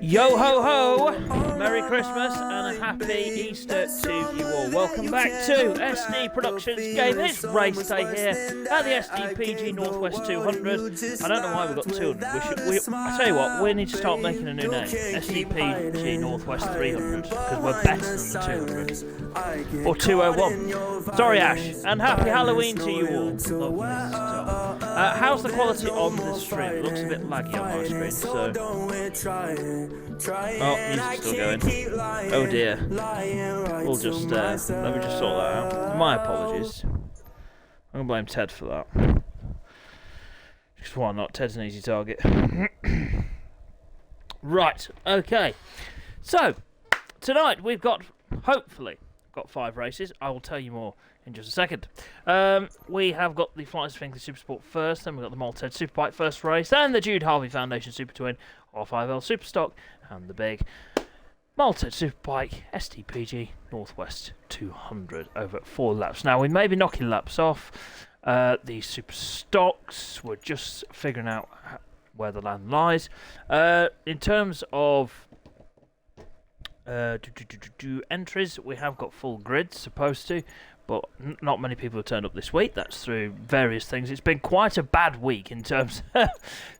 Yo ho ho! Merry Christmas and a happy Easter to you all. Welcome back to SD Productions Gaming. It's race day here at the SDPG Northwest 200. I don't know why we've got 200. I tell you what, we need to start making a new name. SDPG Northwest 300 because we're better than the 200 or 201. Sorry, Ash, and happy Halloween to you all. How's the quality on this stream? It looks a bit laggy on my screen, so... Oh, music's still going. Oh dear. We'll just, let me just sort that out. My apologies. I'm going to blame Ted for that. Just why not? Ted's an easy target. Right, okay. So, tonight we've got, hopefully, 5 races. I will tell you more in just a second. We have got the Flight Sphinx Super Sport first, then we've got the Malted Superbike first race, then the Jude Harvey Foundation Super Twin, R5L Super Stock, and the big Malted Superbike SDPG Northwest 200 over at 4 laps. Now, we may be knocking laps off. The Super Stocks, we're just figuring out where the land lies. In terms of entries, we have got full grids, supposed to, but not many people have turned up this week. That's through various things. It's been quite a bad week in terms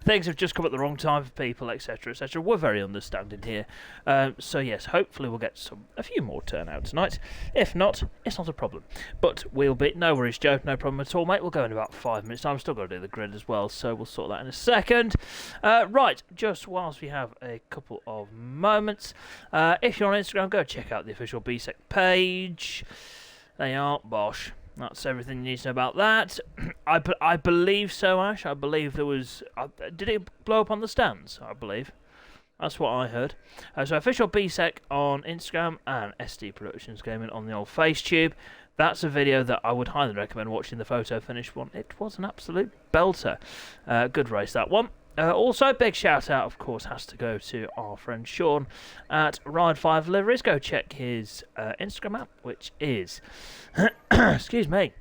things have just come at the wrong time for people, etc, etc. We're very understanding here, so yes, hopefully we'll get a few more turnout tonight. If not, it's not a problem, but we'll be, no worries Joe, no problem at all mate. We'll go in about 5 minutes time. I've still got to do the grid as well, so we'll sort that in a second. Right, just whilst we have a couple of moments, if you're on Instagram, go check out the official BSEC page. They are bosh. That's everything you need to know about that. I believe so, Ash. I believe there was... did it blow up on the stands? I believe. That's what I heard. So official BSEC on Instagram and SD Productions Gaming on the old FaceTube. That's a video that I would highly recommend watching, the photo finish one. It was an absolute belter. Good race, that one. Also, big shout out, of course, has to go to our friend Sean at Ride 5 Liveries. Go check his Instagram app, which is, excuse me,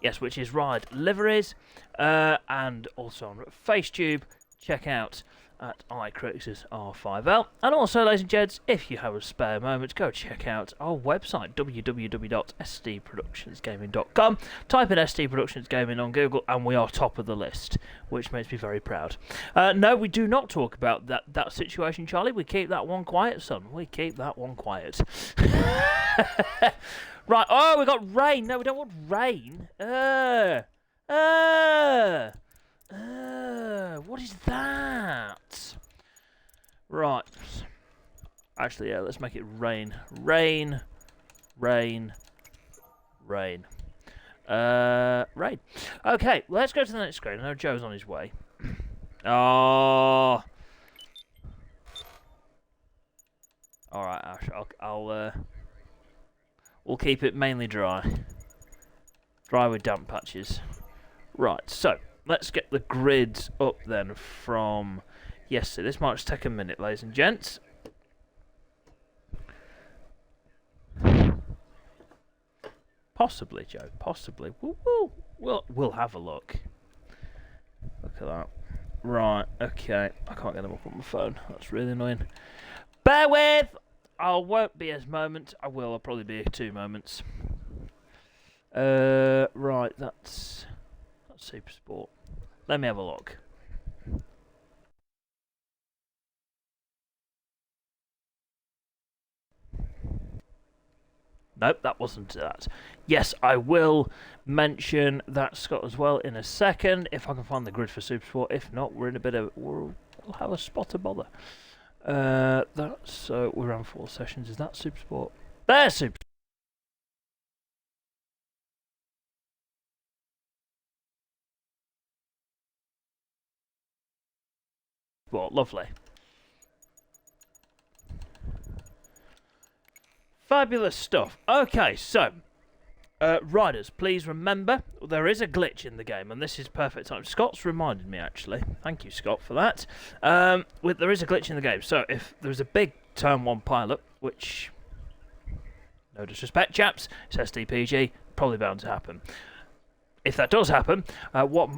yes, which is Ride Liveries, and also on FaceTube. Check out at iCrix's R5L. And also, ladies and gents, if you have a spare moment, go check out our website, www.sdproductionsgaming.com. Type in SD Productions Gaming on Google, and we are top of the list, which makes me very proud. No, we do not talk about that situation, Charlie. We keep that one quiet, son. We keep that one quiet. Right, oh, we got rain. No, we don't want rain. What is that? Right. Actually, yeah, let's make it rain. Rain. Rain. Rain. Rain. Okay, let's go to the next screen. I know Joe's on his way. Oh. Alright, Ash, we'll keep it mainly dry. Dry with damp patches. Right, so let's get the grids up then from yesterday. This might just take a minute, ladies and gents. Possibly, Joe. Possibly. We'll have a look. Look at that. Right. Okay. I can't get them up on my phone. That's really annoying. Bear with. I won't be as moment. I will. I'll probably be 2 moments. Right. That's Super Sport. Let me have a look. Nope, that wasn't that. Yes, I will mention that, Scott, as well in a second, if I can find the grid for Super Sport. If not, we're in a bit of... We'll have a spot of bother. So we're on 4 sessions. Is that Super Sport? There's Super Sport. Well, lovely. Fabulous stuff. Okay, so, riders, please remember, there is a glitch in the game, and this is perfect time. Scott's reminded me, actually. Thank you, Scott, for that. There is a glitch in the game, so if there's a big Turn 1 pilot, which, no disrespect, chaps, it's SDPG, probably bound to happen. If that does happen, what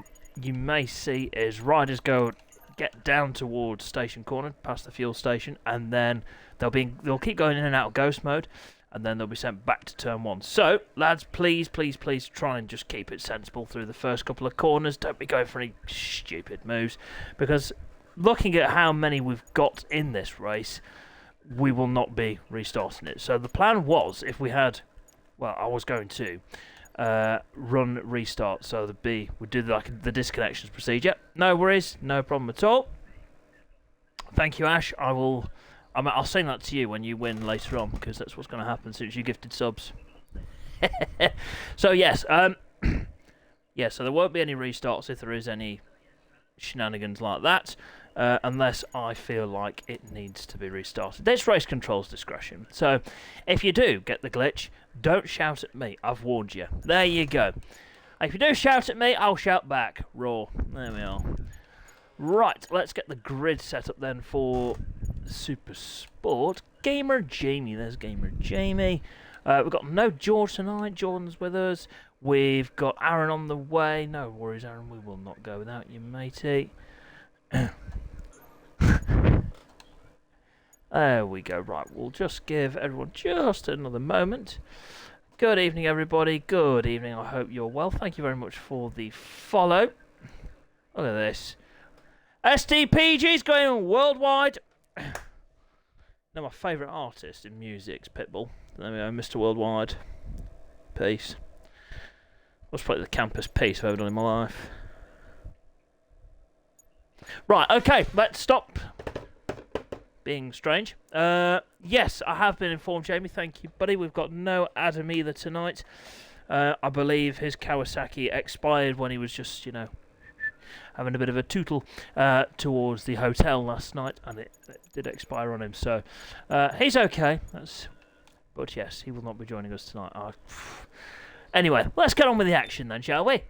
you may see is riders go get down towards Station Corner, past the fuel station, and then they'll keep going in and out of ghost mode, and then they'll be sent back to turn 1. So, lads, please try and just keep it sensible through the first couple of corners. Don't be going for any stupid moves, because looking at how many we've got in this race, we will not be restarting it. So the plan was, if we had, well, I was going to run restart, so we'd do the disconnections procedure. No worries, no problem at all. Thank you, Ash. I'll sing that to you when you win later on, because that's what's going to happen since you gifted subs. So yes, yeah. So there won't be any restarts if there is any shenanigans like that, unless I feel like it needs to be restarted. This race controls discretion. So if you do get the glitch, don't shout at me. I've warned you. There you go. If you do shout at me, I'll shout back. Raw. There we are. Right, let's get the grid set up then for Super Sport. Gamer Jamie. There's Gamer Jamie. We've got no George tonight. Jordan's with us. We've got Aaron on the way. No worries, Aaron. We will not go without you, matey. There we go. Right, we'll just give everyone just another moment. Good evening, everybody. Good evening. I hope you're well. Thank you very much for the follow. Look at this. SDPG's going worldwide. Now, my favourite artist in music's Pitbull. There we go, Mr. Worldwide. Peace. Let's play the campus piece I've ever done in my life. Right, okay, let's stop being strange. Yes, I have been informed, Jamie. Thank you, buddy. We've got no Adam either tonight. I believe his Kawasaki expired when he was just, having a bit of a tootle towards the hotel last night, and it did expire on him. So he's okay. But yes, he will not be joining us tonight. Anyway, let's get on with the action then, shall we?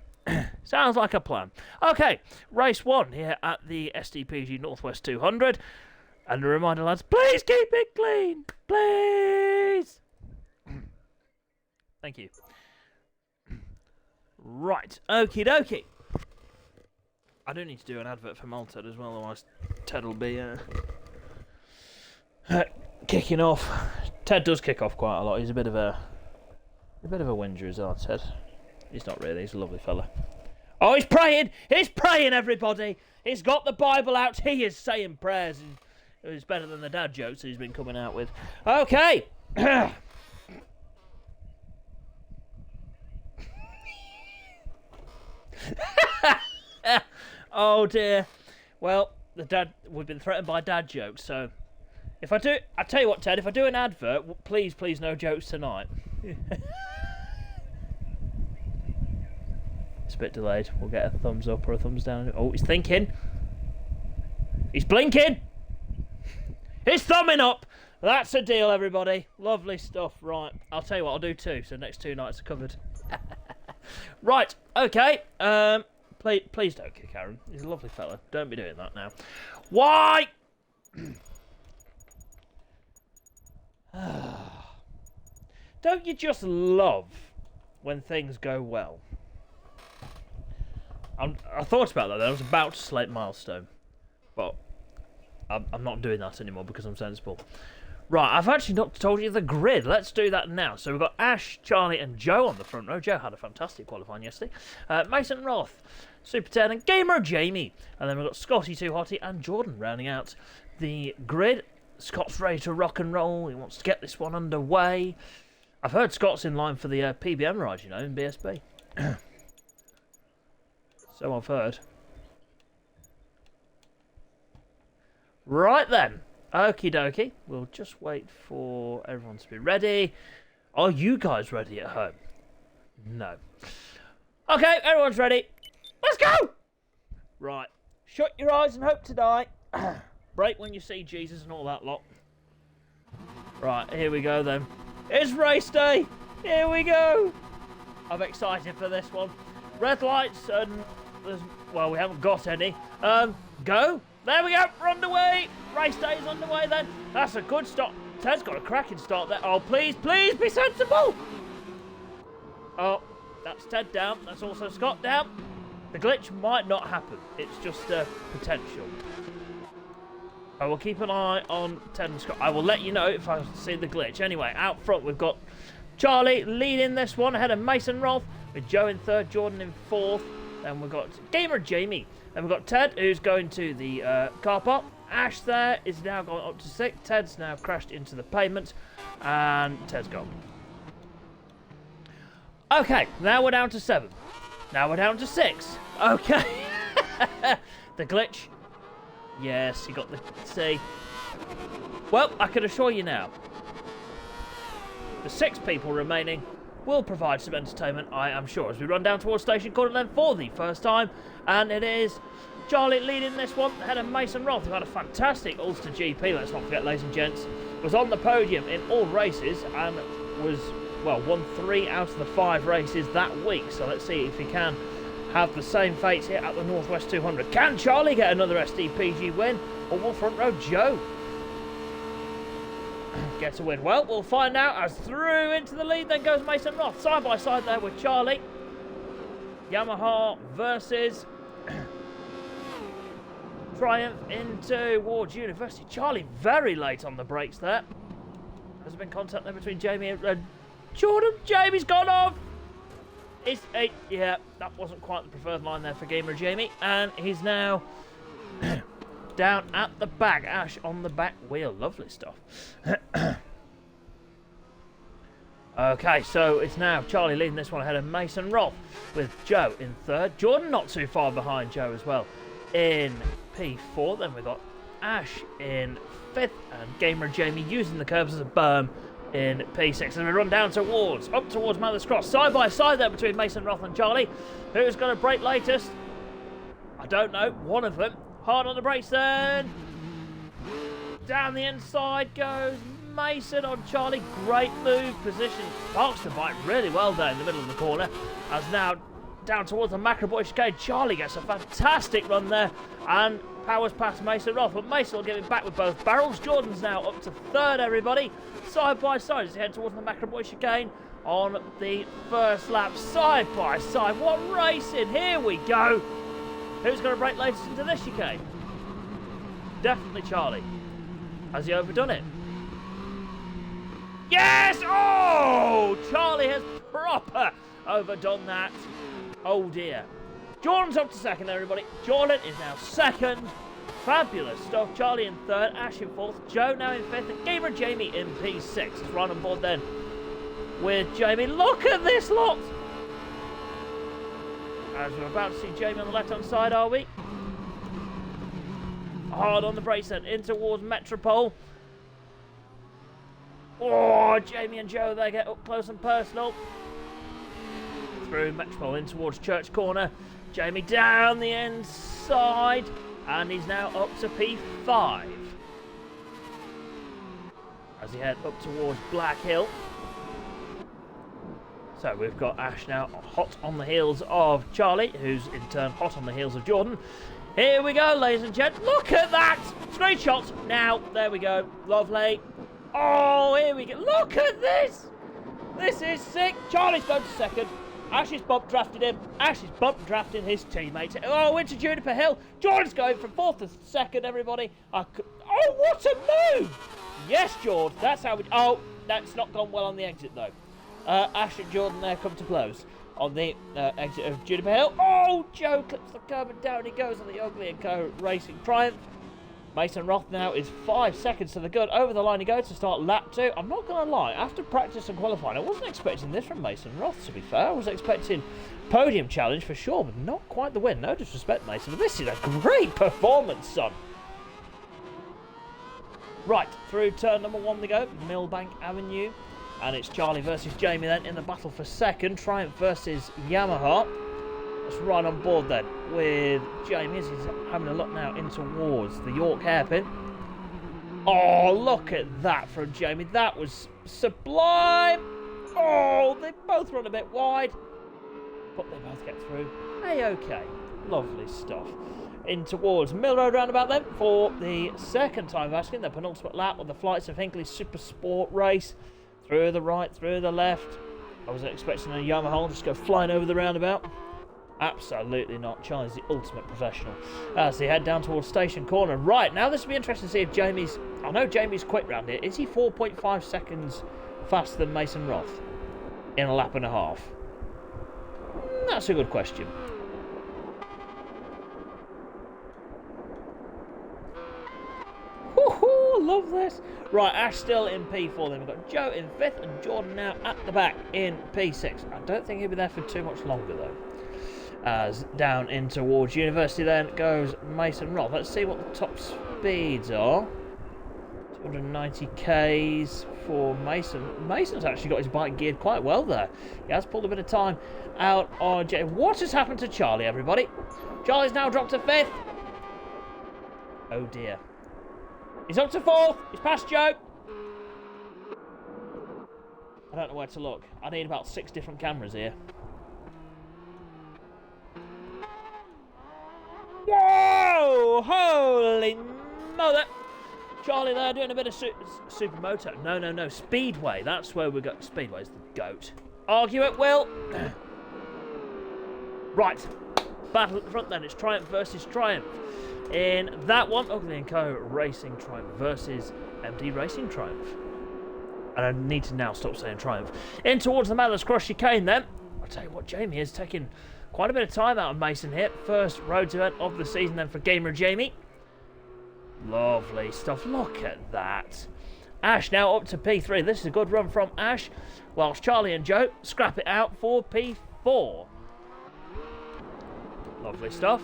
Sounds like a plan. Okay, race 1 here at the SDPG Northwest 200. And a reminder, lads, please keep it clean. Please. Thank you. Right, okie dokie. I do need to do an advert for Malted as well, otherwise Ted will be kicking off. Ted does kick off quite a lot. He's a bit of a whinger as well, Ted. He's not really. He's a lovely fella. Oh, he's praying! He's praying, everybody! He's got the Bible out. He is saying prayers. It's better than the dad jokes he's been coming out with. Okay. Oh dear. Well, we've been threatened by dad jokes, so I tell you what, Ted, if I do an advert, please no jokes tonight. It's a bit delayed. We'll get a thumbs up or a thumbs down. Oh, he's thinking. He's blinking. He's thumbing up. That's a deal, everybody. Lovely stuff. Right, I'll tell you what, I'll do 2, so next 2 nights are covered. Right, okay. Please don't kick Aaron. He's a lovely fella. Don't be doing that now. Why? Don't you just love when things go well? I thought about that. I was about to select milestone, but I'm not doing that anymore because I'm sensible. Right, I've actually not told you the grid. Let's do that now. So we've got Ash, Charlie, and Joe on the front row. Joe had a fantastic qualifying yesterday. Mason Roth, Super 10, and Gamer Jamie. And then we've got Scotty Too Hottie and Jordan rounding out the grid. Scott's ready to rock and roll. He wants to get this one underway. I've heard Scott's in line for the PBM ride, in BSB. So I've heard. Right then. Okie dokie. We'll just wait for everyone to be ready. Are you guys ready at home? No. Okay, everyone's ready. Let's go! Right. Shut your eyes and hope to die. Break when you see Jesus and all that lot. Right, here we go then. It's race day. Here we go. I'm excited for this one. Red lights and we haven't got any. Go. There we go. We're underway. Race day is underway then. That's a good start. Ted's got a cracking start there. Oh, please be sensible. Oh, that's Ted down. That's also Scott down. The glitch might not happen. It's just a potential. I will keep an eye on Ted and Scott. I will let you know if I see the glitch. Anyway, out front we've got Charlie leading this one ahead of Mason Rolfe, with Joe in third, Jordan in fourth. Then we've got Gamer Jamie. Then we've got Ted, who's going to the car park. Ash there is now going up to 6. Ted's now crashed into the pavement, and Ted's gone. Okay, now we're down to 7. Now we're down to 6. Okay. The glitch. Yes, you got the C. Well, I can assure you now, the 6 people remaining will provide some entertainment, I am sure, as we run down towards Station Corner then for the first time. And it is Charlie leading this one ahead of Mason Rolfe, who had a fantastic Ulster GP, let's not forget, ladies and gents. Was on the podium in all races and was, well, won 3 out of the 5 races that week. So let's see if he can have the same fate here at the Northwest 200. Can Charlie get another SDPG win, or will front row Joe get a win? Well, we'll find out as through into the lead then goes Mason Rolfe, side by side there with Charlie. Yamaha versus Triumph into towards University. Charlie very late on the brakes there. Has there been contact there between Jamie and Jordan? Jamie's gone off. Yeah, that wasn't quite the preferred line there for Gamer Jamie, and he's now down at the back. Ash on the back wheel. Lovely stuff. Okay, so it's now Charlie leading this one ahead of Mason Rolfe, with Joe in third. Jordan not too far behind Joe as well in P4. Then we've got Ash in 5th, and Gamer Jamie using the curbs as a berm in P6. And we run down up towards Mother's Cross. Side by side there between Mason Rolfe and Charlie. Who's going to brake latest? I don't know. One of them. Hard on the brakes then. Down the inside goes Mason on Charlie. Great move. Position. Parks the bike really well there in the middle of the corner. As now down towards the Macroboy chicane. Charlie gets a fantastic run there and powers past Mason Rolfe. But Mason will give it back with both barrels. Jordan's now up to 3rd, everybody. Side by side as he heads towards the Macroboy chicane on the first lap. Side by side. What racing. Here we go. Who's going to brake latest into this chicane? Definitely Charlie. Has he overdone it? Yes! Oh! Charlie has proper overdone that. Oh dear. Jordan's up to 2nd, everybody. Jordan is now 2nd. Fabulous stuff. Charlie in 3rd, Ash in 4th, Joe now in 5th, and Gamer Jamie in P6. Let's run on board then with Jamie. Look at this lot! As we're about to see Jamie on the left-hand side, are we? Hard on the brakes then, in towards Metropole. Oh, Jamie and Joe, they get up close and personal. Through Metropole in towards Church Corner. Jamie down the inside, and he's now up to P5. As he heads up towards Black Hill. So we've got Ash now hot on the heels of Charlie, who's in turn hot on the heels of Jordan. Here we go, ladies and gents. Look at that! Screenshots now. There we go. Lovely. Oh, here we go. Look at this! This is sick. Charlie's going to 2nd. Ash is bump drafted him. Ash is bump drafting his teammate. Oh, into Juniper Hill. Jordan's going from 4th to 2nd, everybody. Oh, what a move! Yes, George. That's how we... Oh, that's not gone well on the exit, though. Ash and Jordan there come to blows on the exit of Juniper Hill. Oh, Joe clips the curb and down he goes on the Ugly & Co. Racing Triumph. Mason Rolfe now is 5 seconds to the good. Over the line he goes to start lap 2. I'm not going to lie, after practice and qualifying, I wasn't expecting this from Mason Rolfe, to be fair. I was expecting podium challenge for sure, but not quite the win. No disrespect, Mason. This is a great performance, son. Right, through turn number 1 they go, Millbank Avenue. And it's Charlie versus Jamie then in the battle for 2nd. Triumph versus Yamaha. Let's run on board then with Jamie as he's having a look now in towards the York hairpin. Oh, look at that from Jamie. That was sublime. Oh, they both run a bit wide, but they both get through. Hey-okay. Lovely stuff. In towards Mill Road roundabout then for the 2nd time of asking the penultimate lap of the Flights of Hinkley Super Sport race. Through the right, through the left. I wasn't expecting a Yamaha just go flying over the roundabout. Absolutely not. Charlie's the ultimate professional. As they head down towards Station Corner. Right, now this will be interesting to see if Jamie's... I know Jamie's quick round here. Is he 4.5 seconds faster than Mason Roth in a lap and a half? That's a good question. Woohoo! Love this. Right, Ash still in P4 then. We've got Joe in 5th and Jordan now at the back in P6. I don't think he'll be there for too much longer though. As down in towards University then goes Mason Roth. Let's see what the top speeds are. 290 Ks for Mason. Mason's actually got his bike geared quite well there. He has pulled a bit of time out on Jay. What has happened to Charlie, everybody? Charlie's now dropped to 5th. Oh dear. He's up to 4th. He's past Joe. I don't know where to look. I need about 6 different cameras here. Whoa! Holy mother! Charlie there doing a bit of supermoto. No. Speedway. That's where we got. Speedway's the goat. Argue at will. Right. Battle at the front then. It's Triumph versus Triumph. In that one, Ugly & Co. Racing Triumph versus MD Racing Triumph. And I need to now stop saying Triumph. In towards the Mallows Cross chicane then. I'll tell you what, Jamie is taking quite a bit of time out of Mason here. First roads event of the season then for Gamer Jamie. Lovely stuff. Look at that. Ash now up to P3. This is a good run from Ash. Whilst Charlie and Joe scrap it out for P4. Lovely stuff.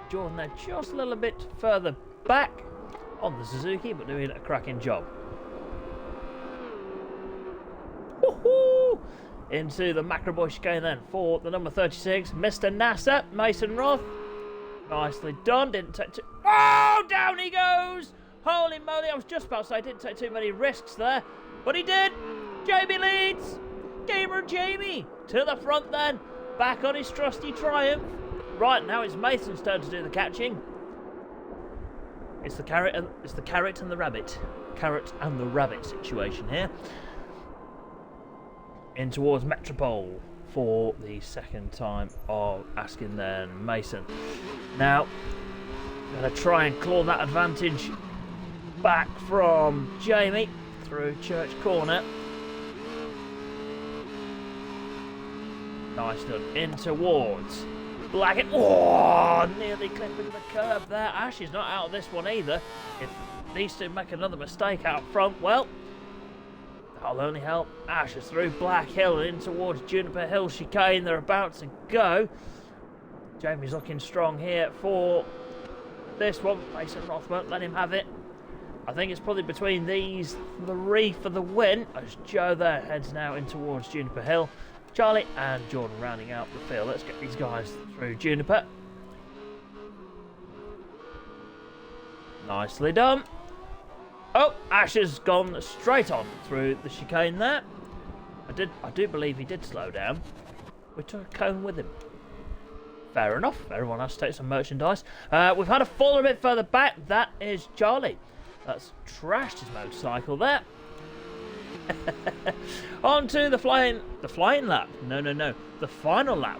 Jordan there just a little bit further back on the Suzuki, but doing a cracking job. Woohoo! Into the Macroboy chicane then for the number 36, Mr. NASA, Mason Roth. Nicely done. Didn't take too... Oh, down he goes! Holy moly, I was just about to say I didn't take too many risks there, but he did. Jamie leads. Gamer Jamie to the front then. Back on his trusty Triumph. Right, now it's Mason's turn to do the catching. It's the carrot and the rabbit. Carrot and the rabbit situation here. In towards Metropole for the second time of asking then Mason. Now, going to try and claw that advantage back from Jamie through Church Corner. Nice done. In towards Blackett. Oh, nearly clipping the curb there. Ash is not out of this one either. If these two make another mistake out front, well, that'll only help. Ash is through Black Hill and in towards Juniper Hill chicane. They're about to go. Jamie's looking strong here for this one. Mason Roth won't let him have it. I think it's probably between these 3 for the win. As Joe there heads now in towards Juniper Hill. Charlie and Jordan rounding out the field. Let's get these guys through Juniper. Nicely done. Oh, Ash has gone straight on through the chicane there. I do believe he did slow down. We took a cone with him. Fair enough. Everyone has to take some merchandise. We've had a fall a bit further back. That is Charlie. That's trashed his motorcycle there. On to the flying lap. No. The final lap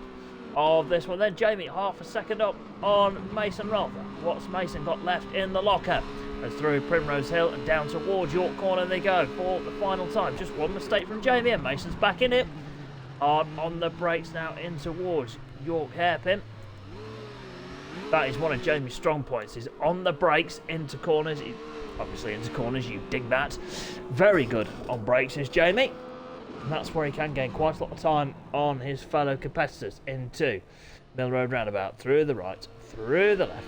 of this one. Then Jamie half a second up on Mason Roth. What's Mason got left in the locker? As through Primrose Hill and down towards York Corner they go for the final time. Just one mistake from Jamie and Mason's back in it. On the brakes now in towards York Hairpin. That is one of Jamie's strong points, is on the brakes into corners. Obviously into corners, you dig that. Very good on brakes is Jamie. And that's where he can gain quite a lot of time on his fellow competitors. Into Mill Road roundabout, through the right, through the left.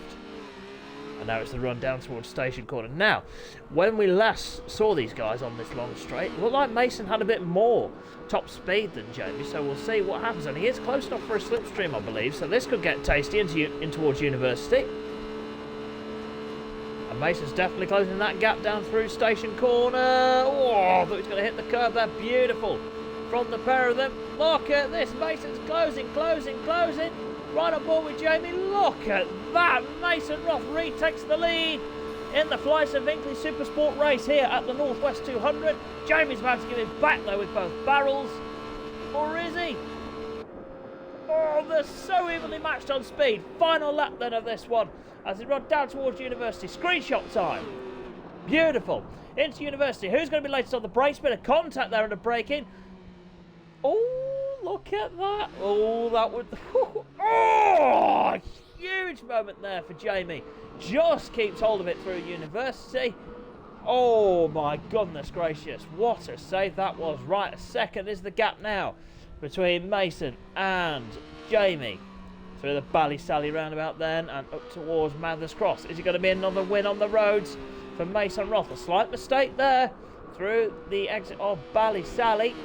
And now it's the run down towards Station Corner. Now, when we last saw these guys on this long straight, it looked like Mason had a bit more top speed than Jamie, so we'll see what happens. And he is close enough for a slipstream, I believe, so this could get tasty in towards University. And Mason's definitely closing that gap down through Station Corner. Oh, I thought he was going to hit the curb there. Beautiful from the pair of them. Look at this. Mason's closing. Right on board with Jamie. Look at that. Mason Roth retakes the lead in the Fly Sir Vinkley Super Sport race here at the Northwest 200. Jamie's about to give it back though with both barrels. Or is he? Oh, they're so evenly matched on speed. Final lap then of this one as they run down towards University. Screenshot time. Beautiful. Into University. Who's going to be latest on the brakes? Bit of contact there under braking. Oh, look at that. Oh, that would... Oh, huge moment there for Jamie. Just keeps hold of it through University. Oh, my goodness gracious. What a save that was. Right, a second is the gap now between Mason and Jamie. Through the Ballysally roundabout then and up towards Mathers Cross. Is it going to be another win on the roads for Mason Roth? A slight mistake there through the exit of Ballysally.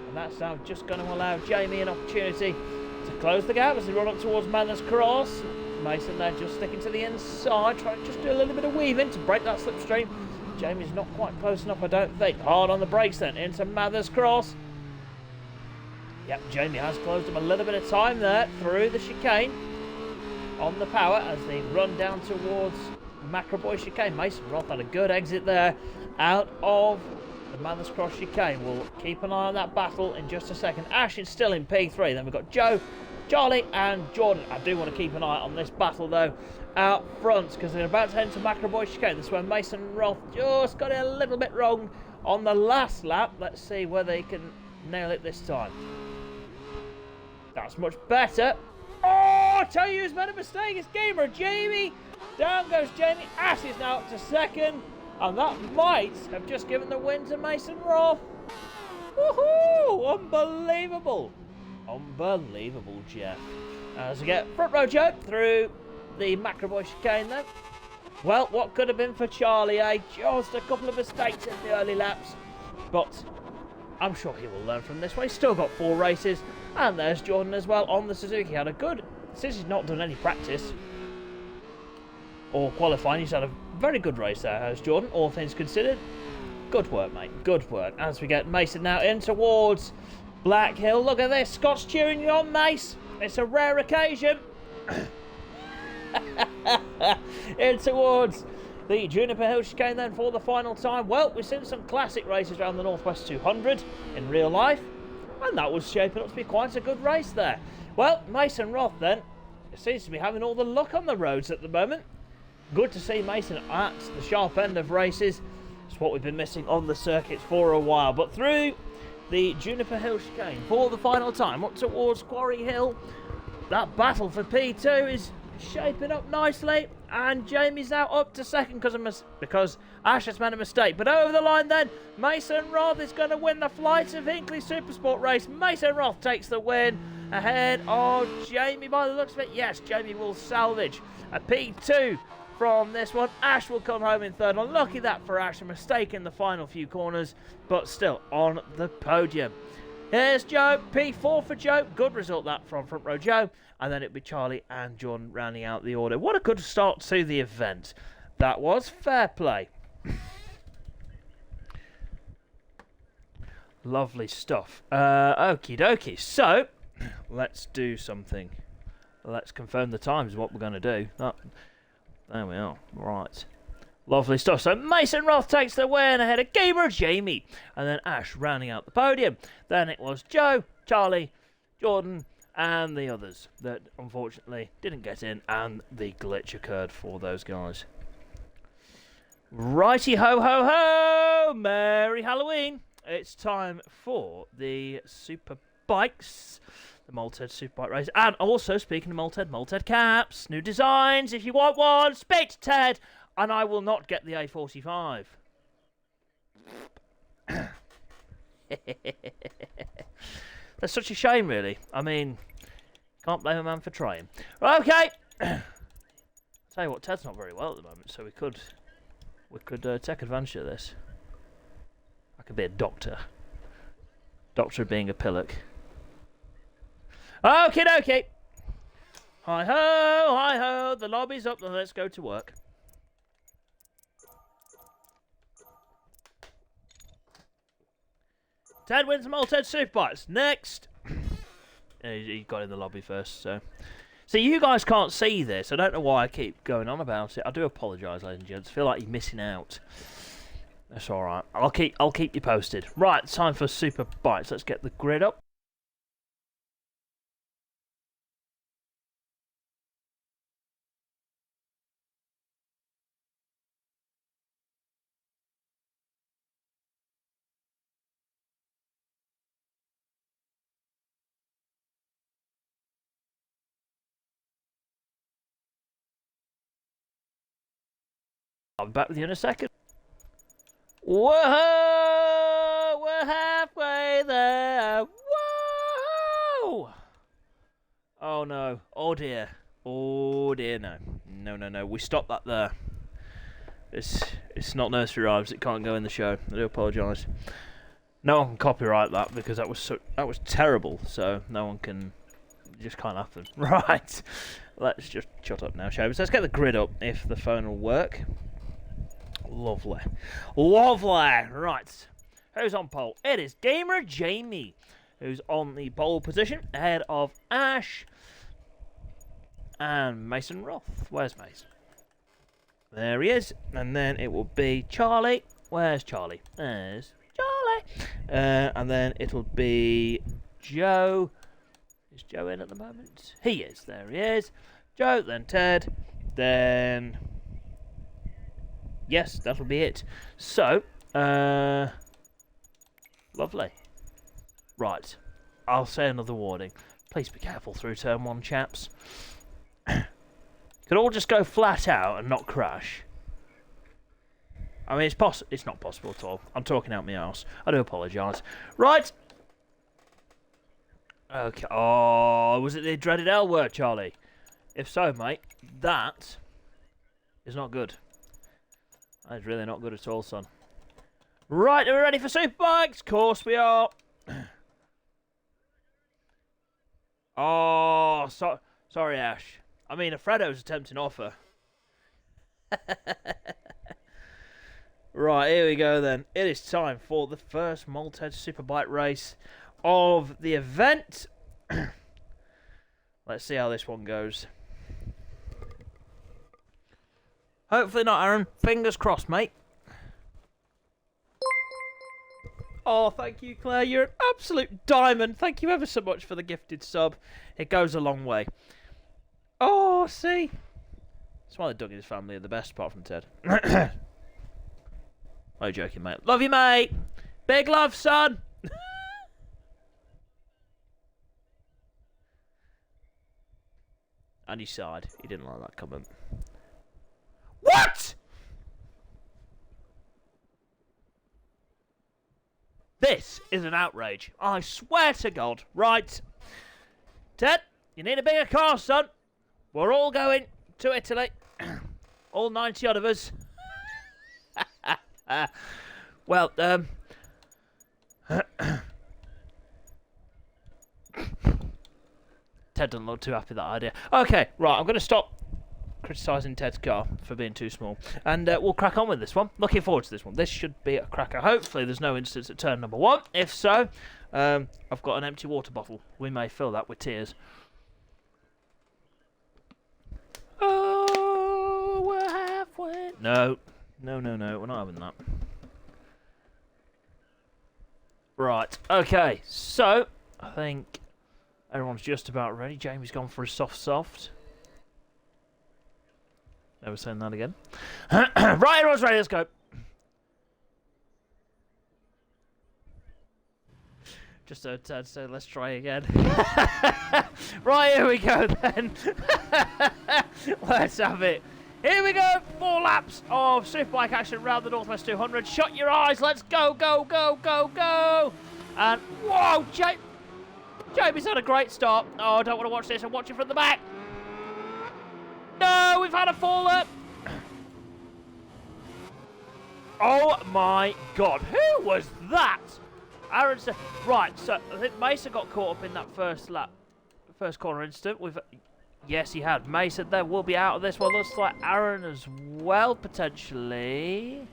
And that's now just going to allow Jamie an opportunity to close the gap as they run up towards Mathers Cross. Mason there just sticking to the inside, trying to just do a little bit of weaving to break that slipstream. Jamie's not quite close enough, I don't think. Hard on the brakes then into Mathers Cross. Yep, Jamie has closed him a little bit of time there through the chicane on the power as they run down towards Macroboy chicane. Mason Roth had a good exit there out of the Mathers Cross chicane. We'll keep an eye on that battle in just a second. Ash is still in P3. Then we've got Joe, Charlie and Jordan. I do want to keep an eye on this battle though out front because they're about to head into Macroboy chicane. This is where Mason Roth just got it a little bit wrong on the last lap. Let's see whether he can nail it this time. That's much better. Oh, I tell you who's made a mistake. It's Gamer Jamie. Down goes Jamie. Ash is now up to second. And that might have just given the win to Mason Roth. Woohoo! Unbelievable. Unbelievable, Jeff. As we get front row Joe through the Macroboy chicane then. Well, what could have been for Charlie, eh? Just a couple of mistakes in the early laps. But I'm sure he will learn from this one. He's still got 4 races. And there's Jordan as well on the Suzuki. Had a good, since he's not done any practice or qualifying, he's had a very good race there, has Jordan, all things considered. Good work, mate. Good work. As we get Mason now in towards Black Hill. Look at this. Scott's cheering you on, Mace. It's a rare occasion. In towards the Juniper Hill chicane then for the final time. Well, we've seen some classic races around the Northwest 200 in real life. And that was shaping up to be quite a good race there. Well, Mason Roth then seems to be having all the luck on the roads at the moment. Good to see Mason at the sharp end of races. It's what we've been missing on the circuits for a while. But through the Juniper Hill chicane for the final time up towards Quarry Hill. That battle for P2 is shaping up nicely. And Jamie's now up to second because Ash has made a mistake. But over the line then, Mason Roth is going to win the Flight of Hinkley Supersport race. Mason Roth takes the win ahead of Jamie by the looks of it. Yes, Jamie will salvage a P2 from this one. Ash will come home in third. Unlucky that for Ash, a mistake in the final few corners, but still on the podium. Here's Joe, P4 for Joe. Good result that from front row Joe. And then it'll be Charlie and Jordan rounding out the order. What a good start to the event. That was fair play. Lovely stuff. Okie dokie. So, let's do something. Let's confirm the times, what we're going to do. Oh, there we are. Right. Lovely stuff. So Mason Roth takes the win ahead of Gamer Jamie. And then Ash rounding out the podium. Then it was Joe, Charlie, Jordan, and the others that unfortunately didn't get in. And the glitch occurred for those guys. Righty ho ho ho! Merry Halloween! It's time for the Super Bikes. The Malted Superbike race. And also, speaking of Malted caps, new designs. If you want one, speak to Ted. And I will not get the A45. That's such a shame, really. I mean, can't blame a man for trying. Okay. Tell you what, Ted's not very well at the moment, so we could take advantage of this. I could be a doctor. Doctor being a pillock. Okie dokie. Hi ho, the lobby's up, then let's go to work. Ted wins Malted Superbikes. Next. He got in the lobby first, so. See, you guys can't see this. I don't know why I keep going on about it. I do apologise, ladies and gents. I feel like you're missing out. That's alright. I'll keep you posted. Right, time for Super Bikes. Let's get the grid up. I'll be back with you in a second. Whoa! We're halfway there. Whoa! Oh no. Oh dear. Oh dear, no. No. We stopped that there. It's not nursery rhymes. It can't go in the show. I do apologise. No one can copyright that because that was terrible. So no one can. It just can't happen. Right. Let's just shut up now, shall we? So let's get the grid up if the phone will work. Lovely. Right. Who's on pole? It is Gamer Jamie, who's on the pole position ahead of Ash and Mason Roth. Where's Mason? There he is. And then it will be Charlie. Where's Charlie? There's Charlie. And then it'll be Joe. Is Joe in at the moment? He is. There he is. Joe, then Ted, then... Yes, that'll be it. So, lovely. Right. I'll say another warning. Please be careful through turn 1, chaps. Could all just go flat out and not crash. I mean, it's not possible at all. I'm talking out my arse. I do apologise. Right. Okay. Oh, was it the dreaded L word, Charlie? If so, mate, that is not good. That is really not good at all, son. Right, are we ready for Superbikes? Of course we are. Oh, sorry, Ash. I mean, Alfredo's attempting offer. Right, here we go then. It is time for the first Maltese Superbike race of the event. Let's see how this one goes. Hopefully not, Aaron. Fingers crossed, mate. Oh, thank you, Claire. You're an absolute diamond. Thank you ever so much for the gifted sub. It goes a long way. Oh, see. That's why Doug and his family are the best, apart from Ted. Oh, joking, mate. Love you, mate. Big love, son. And he sighed. He didn't like that comment. What? This is an outrage. I swear to God. Right. Ted, you need a bigger car, son. We're all going to Italy. All 90 odd of us. Well, Ted doesn't look too happy with that idea. Okay, right, I'm going to stop criticising Ted's car for being too small. And we'll crack on with this one. Looking forward to this one. This should be a cracker. Hopefully there's no incidents at turn number 1. If so, I've got an empty water bottle. We may fill that with tears. Oh, we're halfway. No. We're not having that. Right. Okay. So, I think everyone's just about ready. Jamie's gone for a soft. Never saying that again. Right, everyone's ready. Let's go. Just so Ted said, let's try again. Right, here we go then. Let's have it. Here we go. 4 laps of Superbike action around the Northwest 200. Shut your eyes. Let's go. And whoa, Jamie's had a great start. Oh, I don't want to watch this. I'm watching from the back. No, we've had a fall-up. Oh my God, who was that? Aaron said, right, so I think Mason got caught up in that first corner incident. Yes, he had. Mason there will be out of this one. Looks like Aaron as well, potentially.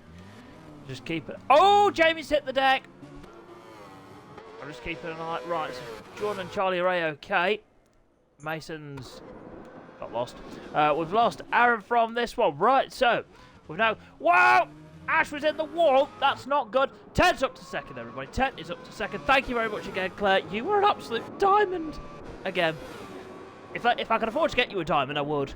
Just keep it. Oh, Jamie's hit the deck. I'm just keeping an eye. Right, so Jordan and Charlie are okay. Mason's got lost. We've lost Aaron from this one. Right, so we've now... Whoa! Ash was in the wall. That's not good. Ted's up to second, everybody. Ted is up to second. Thank you very much again, Claire. You were an absolute diamond. Again. If I could afford to get you a diamond, I would.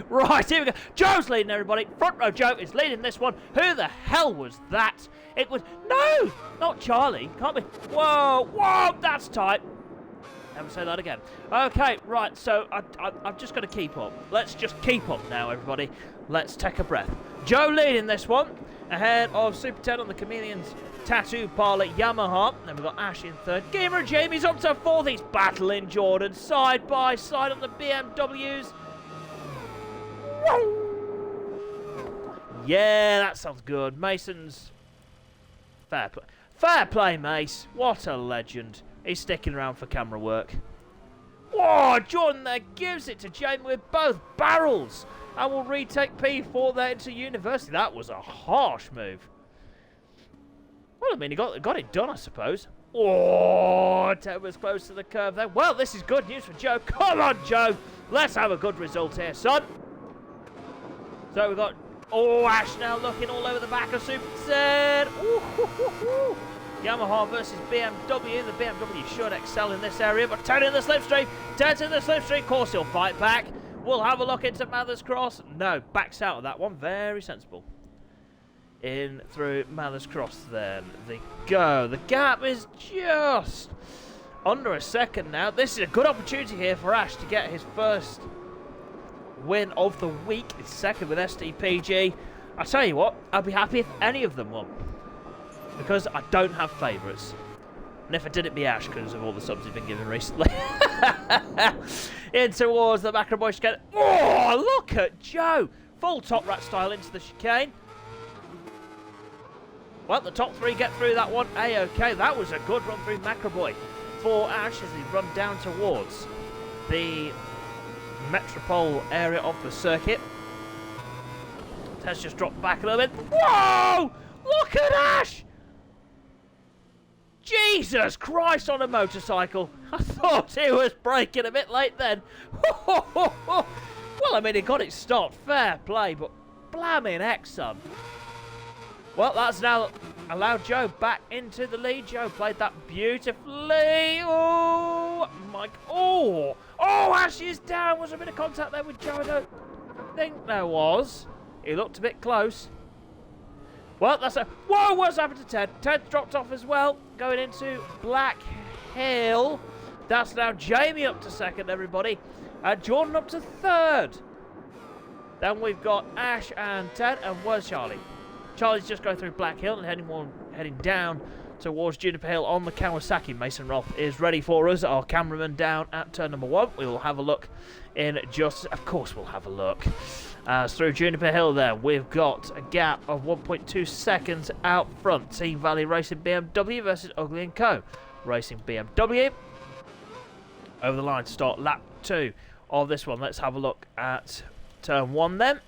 Right, here we go. Joe's leading, everybody. Front row Joe is leading this one. Who the hell was that? It was... No! Not Charlie. Can't be... Whoa! That's tight. Never say that again. Okay, right, so I've just got to keep up. Let's just keep up now, everybody. let's take a breath. Joe leading this one, ahead of Super Ted on the Chameleon's Tattoo Parlour Yamaha. Then we've got Ash in third. Gamer and Jamie's up to fourth. He's battling Jordan side by side on the BMWs. Yeah, that sounds good. Mason's fair play. Fair play, Mace. What a legend. He's sticking around for camera work. Whoa, Jordan there gives it to Jamie with both barrels. And will retake P4 there into University. That was a harsh move. Well, I mean, he got it done, I suppose. Oh, Ted was close to the curve there. Well, this is good news for Joe. Come on, Joe. Let's have a good result here, son. So we've got, Ash now looking all over the back of Super Ted. Yamaha versus BMW. The BMW should excel in this area, but Ted in the slipstream. Ted's in the slipstream. Of course, he'll fight back. We'll have a look into Mathers Cross. No, backs out of that one. Very sensible. In through Mathers Cross then they go. The gap is just under a second now. This is a good opportunity here for Ash to get his first win of the week. His second with SDPG. I tell you what, I'd be happy if any of them won, because I don't have favourites. And if I did, it'd be Ash because of all the subs he's been given recently. In towards the Macroboy chicane. Oh, look at Joe! Full top rat style into the chicane. Well, the top three get through that one. A-OK. That was a good run through Macroboy for Ash as he run down towards the Metropole area of the circuit. Ted's just dropped back a little bit. Whoa! Look at Ash! Jesus Christ on a motorcycle. I thought he was braking a bit late then. Well, I mean, he got it stopped. Fair play, but blaming heck, son. Well, that's now allowed Joe back into the lead. Joe played that beautifully. Oh, Mike. Oh, Ash is down. Was there a bit of contact there with Joe? I don't think there was. He looked a bit close. Well, that's a... Whoa, what's happened to Ted? Ted dropped off as well, going into Black Hill. That's now Jamie up to second, everybody. And Jordan up to third. Then we've got Ash and Ted, and where's Charlie? Charlie's just going through Black Hill and heading down towards Juniper Hill on the Kawasaki. Mason Roth is ready for us, our cameraman down at turn number 1. We will have a look in just... Of course we'll have a look. Through Juniper Hill there, we've got a gap of 1.2 seconds out front. Team Valley Racing BMW versus Ugly & Co. Racing BMW. Over the line to start lap 2 of this one. Let's have a look at turn 1 then.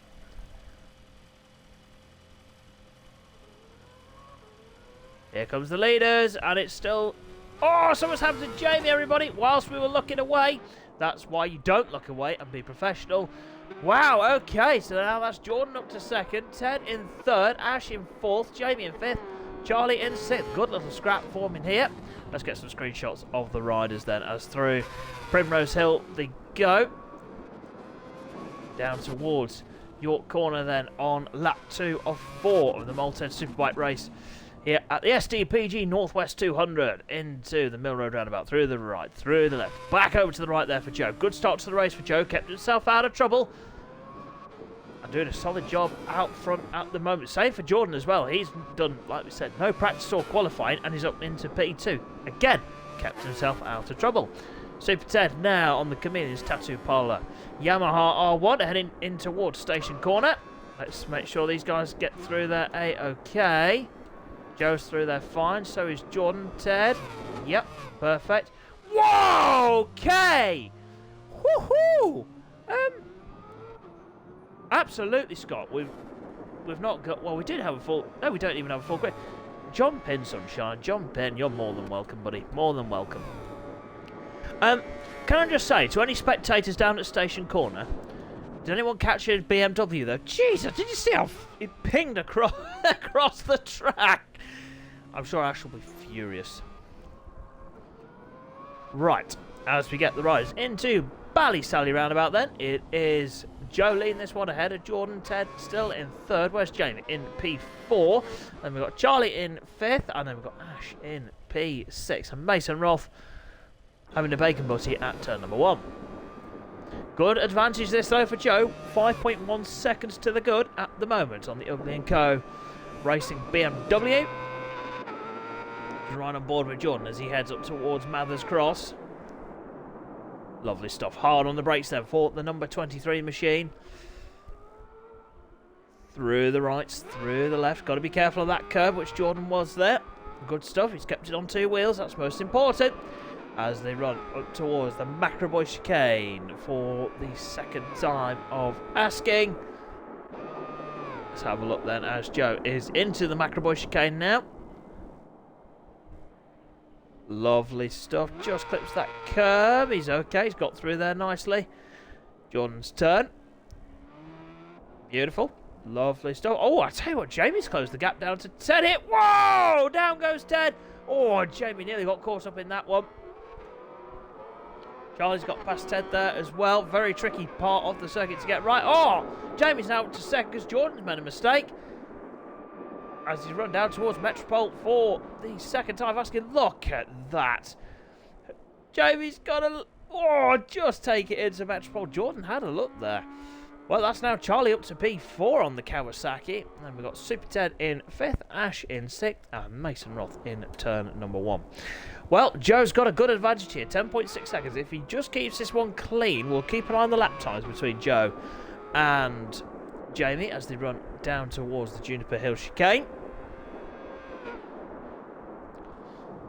Here comes the leaders, and it's still... Oh, something's happened to Jamie, everybody, whilst we were looking away. That's why you don't look away and be professional. Wow, okay, so now that's Jordan up to second, Ted in third, Ash in fourth, Jamie in fifth, Charlie in sixth. Good little scrap forming here. Let's get some screenshots of the riders then, as through Primrose Hill they go. Down towards York Corner then on lap 2 of 4 of the Malted Superbike race. Here at the SDPG Northwest 200, into the Mill Road roundabout, through the right, through the left, back over to the right there for Joe. Good start to the race for Joe, kept himself out of trouble. And doing a solid job out front at the moment. Same for Jordan as well. He's done, like we said, no practice or qualifying, and he's up into P2. Again, kept himself out of trouble. Super Ted now on the Chameleon's Tattoo Parlour Yamaha R1, heading in towards Station Corner. Let's make sure these guys get through there A-OK. Joe's through there fine, so is Jordan. Ted, yep, perfect. Whoa, okay! Woohoo! Absolutely, Scott. We've not got... Well, we did have a full... No, we don't even have a full grid. Jump in, Sunshine. Jump in. You're more than welcome, buddy. More than welcome. Can I just say, to any spectators down at Station Corner, did anyone catch a BMW, though? Jesus, did you see how it pinged across the track? I'm sure Ash will be furious. Right, as we get the riders into Ballysally roundabout then, it is Joe leading this one ahead of Jordan. Ted still in third. Where's Jamie? In P4. Then we've got Charlie in fifth, and then we've got Ash in P6. And Mason Roth having a bacon butty at turn number 1. Good advantage this though for Joe. 5.1 seconds to the good at the moment on the Ugly & Co. Racing BMW. He's right on board with Jordan as he heads up towards Mathers Cross. Lovely stuff. Hard on the brakes then for the number 23 machine. Through the rights, through the left. Got to be careful of that curve, which Jordan was there. Good stuff. He's kept it on 2 wheels. That's most important. As they run up towards the Macroboy chicane for the second time of asking. Let's have a look then as Joe is into the Macroboy chicane now. Lovely stuff. Just clips that curve. He's okay. He's got through there nicely. Jordan's turn. Beautiful. Lovely stuff. Oh, I tell you what, Jamie's closed the gap down to 10 hit. Whoa! Down goes 10. Oh, Jamie nearly got caught up in that one. Charlie's got past Ted there as well. Very tricky part of the circuit to get right. Oh, Jamie's now up to second because Jordan's made a mistake. As he's run down towards Metropole for the second time asking. Look at that. Jamie's got a... Oh, just take it into Metropole. Jordan had a look there. Well, that's now Charlie up to P4 on the Kawasaki. And we've got Super Ted in 5th, Ash in 6th, and Mason Roth in turn number 1. Well, Joe's got a good advantage here, 10.6 seconds. If he just keeps this one clean, we'll keep an eye on the lap times between Joe and Jamie as they run down towards the Juniper Hill chicane.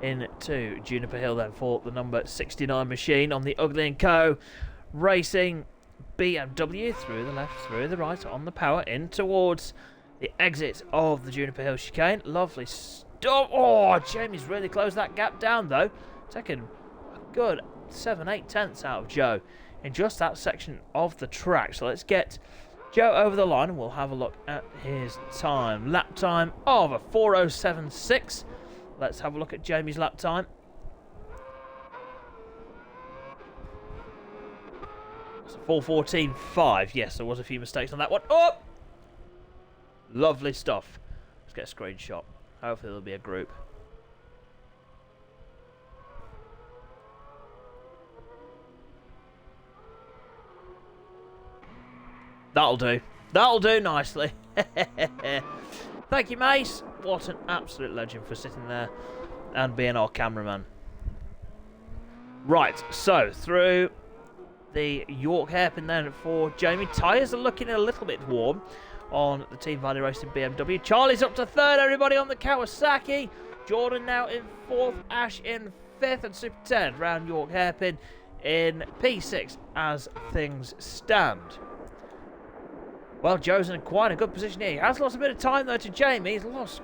Into Juniper Hill then for the number 69 machine on the Ugly & Co. Racing BMW through the left, through the right on the power in towards the exit of the Juniper Hill chicane. Lovely stuff. Oh, Jamie's really closed that gap down though. Taking a good 7-8 tenths out of Joe in just that section of the track. So let's get Joe over the line and we'll have a look at his time. Lap time of a 4:07.6. Let's have a look at Jamie's lap time. It's a 4:14.5. Yes, there was a few mistakes on that one. Oh! Lovely stuff. Let's get a screenshot. Hopefully there'll be a group. That'll do. That'll do nicely. Thank you, Mace. What an absolute legend for sitting there and being our cameraman. Right, so through the York hairpin then for Jamie. Tyres are looking a little bit warm on the Team Valley Racing BMW. Charlie's up to 3rd, everybody on the Kawasaki. Jordan now in 4th, Ash in 5th, and Super Ted round York hairpin in P6 as things stand. Well, Joe's in quite a good position here. He has lost a bit of time though to Jamie. He's lost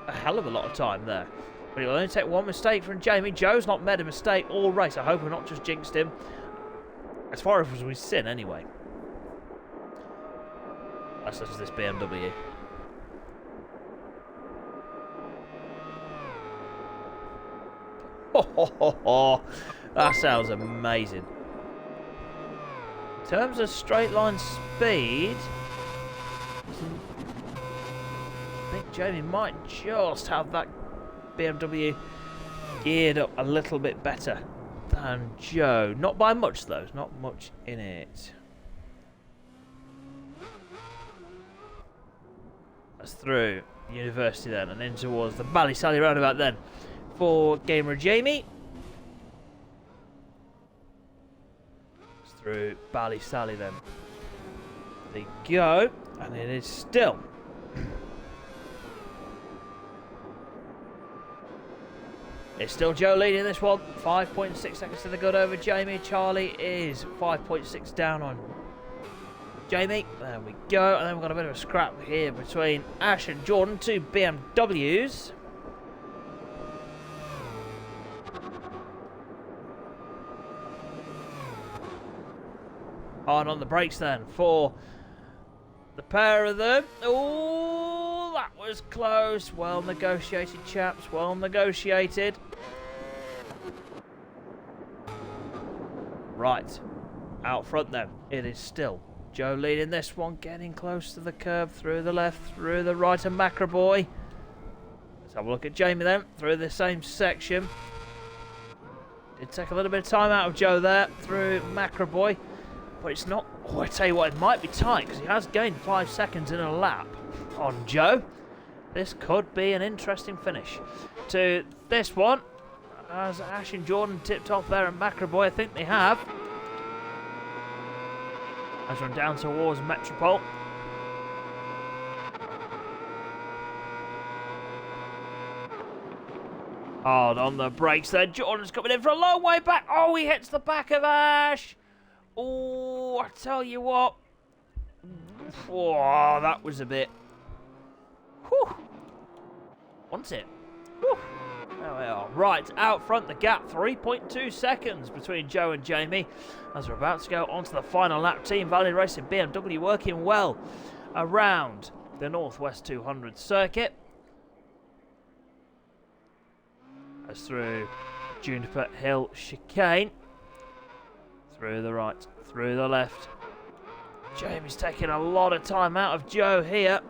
a hell of a lot of time there. But he'll only take one mistake from Jamie. Joe's not made a mistake all race. I hope we've not just jinxed him. As far as we've seen anyway. That's such as this BMW. That sounds amazing. In terms of straight line speed, I think Jamie might just have that BMW geared up a little bit better than Joe. Not by much though, there's not much in it. That's through University then and in towards the Ballysally roundabout then for Gamer Jamie. It's through Ballysally then. They go, and it is still it's still Joe leading this one. 5.6 seconds to the good over Jamie. Charlie is 5.6 down on Jamie. There we go. And then we've got a bit of a scrap here between Ash and Jordan. 2 BMWs. Hard on the brakes then for the pair of them. Oh, that was close. Well negotiated, chaps. Well negotiated. Right. Out front then. It is still Joe leading this one. Getting close to the curve. Through the left. Through the right. And Macroboy. Let's have a look at Jamie then. Through the same section. Did take a little bit of time out of Joe there. Through Macroboy. But it's not... Oh, I tell you what, it might be tight, because he has gained 5 seconds in a lap on Joe. This could be an interesting finish to this one. As Ash and Jordan tipped off there and Macroboy, I think they have. As we're down towards Metropole. Hard on the brakes there. Jordan's coming in for a long way back. Oh, he hits the back of Ash. Oh, I tell you what. Oh, that was a bit... Whew. Want it? Whew. There we are. Right, out front the gap. 3.2 seconds between Joe and Jamie. As we're about to go on to the final lap. Team Valley Racing BMW working well around the Northwest 200 circuit. As through Juniper Hill chicane. Through the right, through the left. Jamie's taking a lot of time out of Joe here.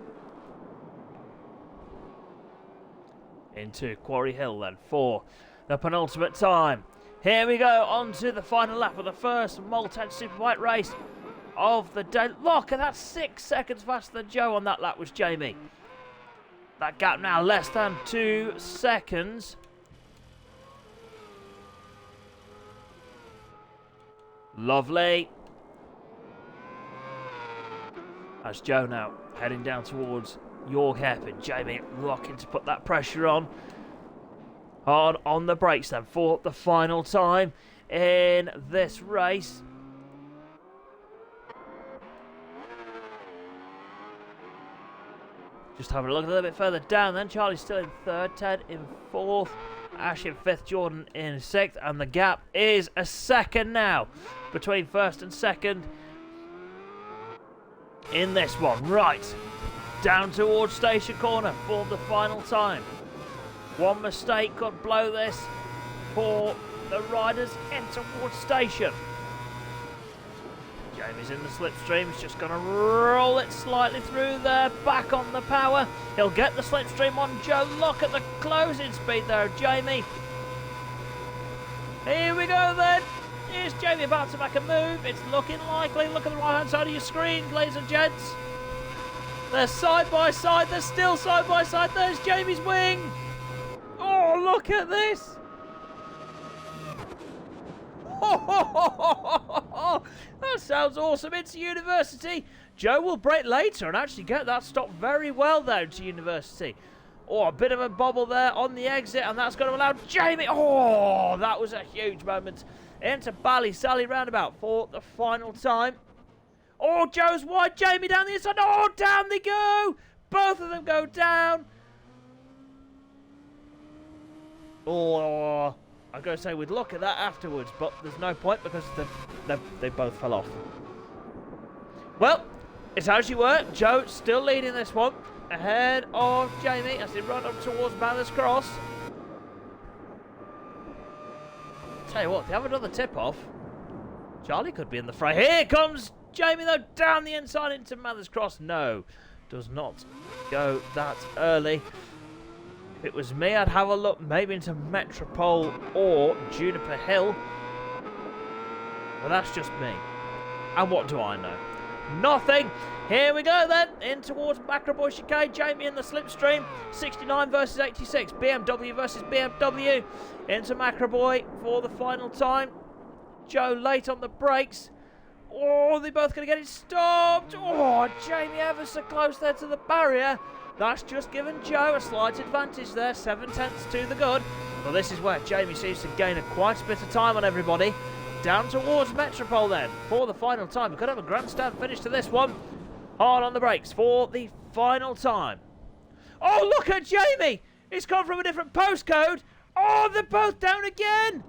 Into Quarry Hill then for the penultimate time. Here we go on to the final lap of the first Maltese Superbike race of the day. Look at that, 6 seconds faster than Joe on that lap was Jamie. That gap now less than 2 seconds. Lovely. As Joe now heading down towards York Hairpin. Jamie looking to put that pressure on. Hard on the brakes then for the final time in this race. Just having a look a little bit further down then. Charlie's still in third, Ted in fourth, Ash in fifth, Jordan in sixth, and the gap is a second now between first and second in this one. Right, down towards Station Corner for the final time. One mistake could blow this for the riders in towards Station. Jamie's in the slipstream, he's just going to roll it slightly through there, back on the power. He'll get the slipstream on Joe. Look at the closing speed there of Jamie. Here we go then. Is Jamie about to make a move? It's looking likely. Look at the right hand side of your screen, ladies and gents. They're side by side, they're still side by side. There's Jamie's wing. Oh, look at this. That sounds awesome. Into University. Joe will brake later and actually get that stop very well there to University. Oh, a bit of a bobble there on the exit, and that's going to allow Jamie. Oh, that was a huge moment. Into Ballysally roundabout for the final time. Oh, Joe's wide. Jamie down the inside. Oh, down they go. Both of them go down. Oh, I'm going to say we'd look at that afterwards, but there's no point because they both fell off. Well, it's as you were. Joe still leading this one. Ahead of Jamie as they run up towards Mathers Cross. Tell you what, they have another tip-off. Charlie could be in the fray. Here comes Jamie, though, down the inside into Mathers Cross. No, does not go that early. If it was me, I'd have a look maybe into Metropole or Juniper Hill. But that's just me. And what do I know? Nothing. Here we go then, in towards Macroboy chicane. Jamie in the slipstream. 69 versus 86. BMW versus BMW. Into Macroboy for the final time. Joe late on the brakes. Oh, they're both going to get it stopped. Oh, Jamie ever so close there to the barrier. That's just given Joe a slight advantage there. 7/10 to the good. Well, this is where Jamie seems to gain quite a bit of time on everybody. Down towards Metropole then for the final time. We could have a grandstand finish to this one. Hard on the brakes for the final time. Oh, look at Jamie. He's come from a different postcode. Oh, they're both down again.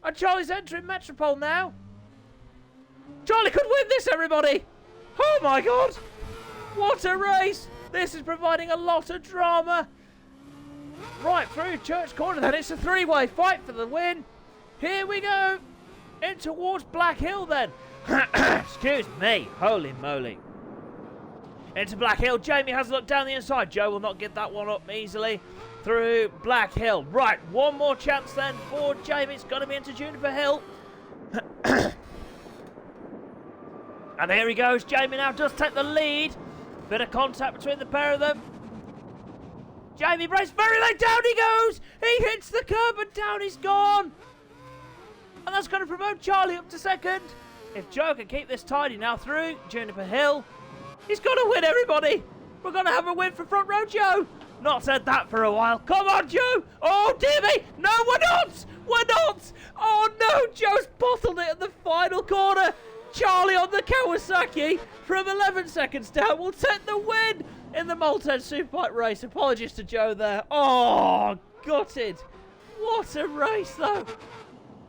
And Charlie's entering Metropole now. Charlie could win this, everybody. Oh, my God. What a race. This is providing a lot of drama. Right through Church Corner then. It's a three-way fight for the win. Here we go. In towards Black Hill then. Excuse me. Holy moly. Into Black Hill. Jamie has a look down the inside. Joe will not get that one up easily. Through Black Hill. Right. One more chance then for Jamie. It's going to be into Juniper Hill. And here he goes. Jamie now does take the lead. Bit of contact between the pair of them. Jamie braces very late. Down he goes. He hits the curb and down he's gone. And that's going to promote Charlie up to second. If Joe can keep this tidy now through Juniper Hill, he's got to win, everybody. We're going to have a win for Front Row Joe. Not said that for a while. Come on, Joe. Oh, dear me. No, we're not. We're not. Oh, no. Joe's bottled it at the final corner. Charlie on the Kawasaki from 11 seconds down will take the win in the Maltese Superbike race. Apologies to Joe there. Oh, gutted. What a race, though.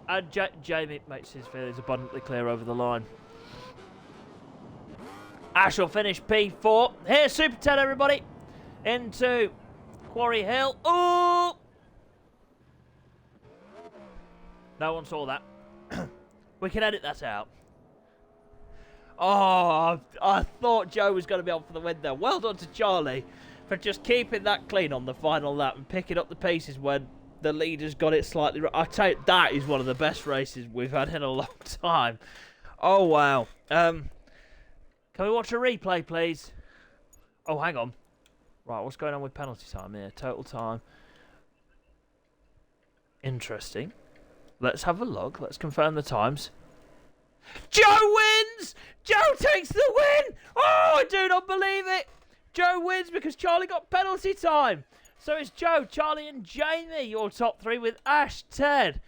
And Jamie makes his feelings abundantly clear over the line. Ash will finish P4. Here's Super 10, everybody. Into Quarry Hill. Oh! No one saw that. We can edit that out. Oh, I thought Joe was going to be on for the win there. Well done to Charlie for just keeping that clean on the final lap and picking up the pieces when the leaders got it slightly wrong. I tell you, that is one of the best races we've had in a long time. Oh, wow. Can we watch a replay, please? Oh, hang on. Right, what's going on with penalty time here? Total time. Interesting. Let's have a look. Let's confirm the times. Joe wins! Joe takes the win! Oh, I do not believe it! Joe wins because Charlie got penalty time. So it's Joe, Charlie and Jamie, your top three, with Ash, Ted,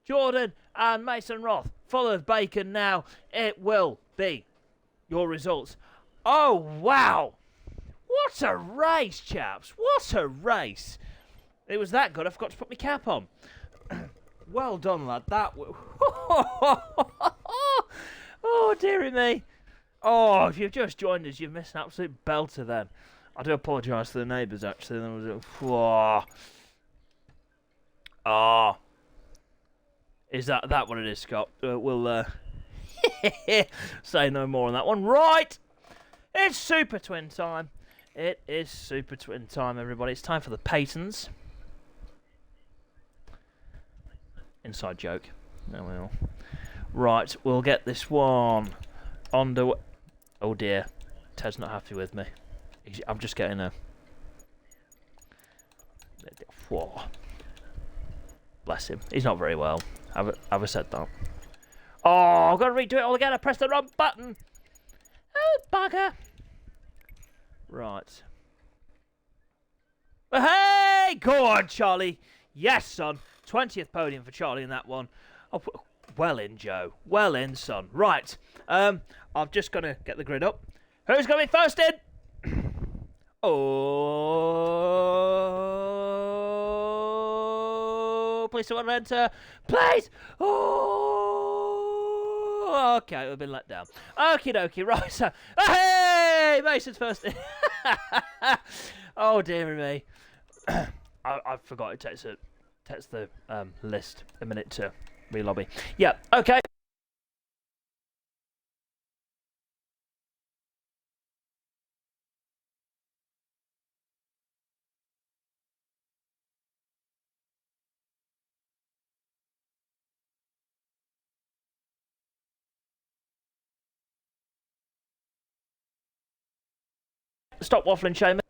Jordan and Mason Roth. Full of bacon now. It will be your results. Oh, wow! What a race, chaps. What a race. It was that good, I forgot to put my cap on. Well done, lad. That oh, dearie me. Oh, if you've just joined us, you've missed an absolute belter then. I do apologise to the neighbours, actually. Oh. Is that what it is, Scott? We'll say no more on that one. Right. It's Super Twin time. It is Super Twin time, everybody. It's time for the Paytons. Inside joke. There we are. Right, we'll get this one underway. Oh dear. Ted's not happy with me. I'm just getting a... Whoa. Bless him. He's not very well. Have I said that? Oh, I've got to redo it all again. I pressed the wrong button. Oh, bugger. Right. Hey! Go on, Charlie. Yes, son. 20th podium for Charlie in that one. Oh, well in, Joe. Well in, son. Right. I'm just going to get the grid up. Who's going to be first in? Oh, please someone enter. Please. Oh, okay, we've been let down. Okie dokie, right. So, hey, Mason's first in. Oh, dear me. I forgot it takes the list a minute to re-lobby. Yeah, okay. Stop waffling, Seamus.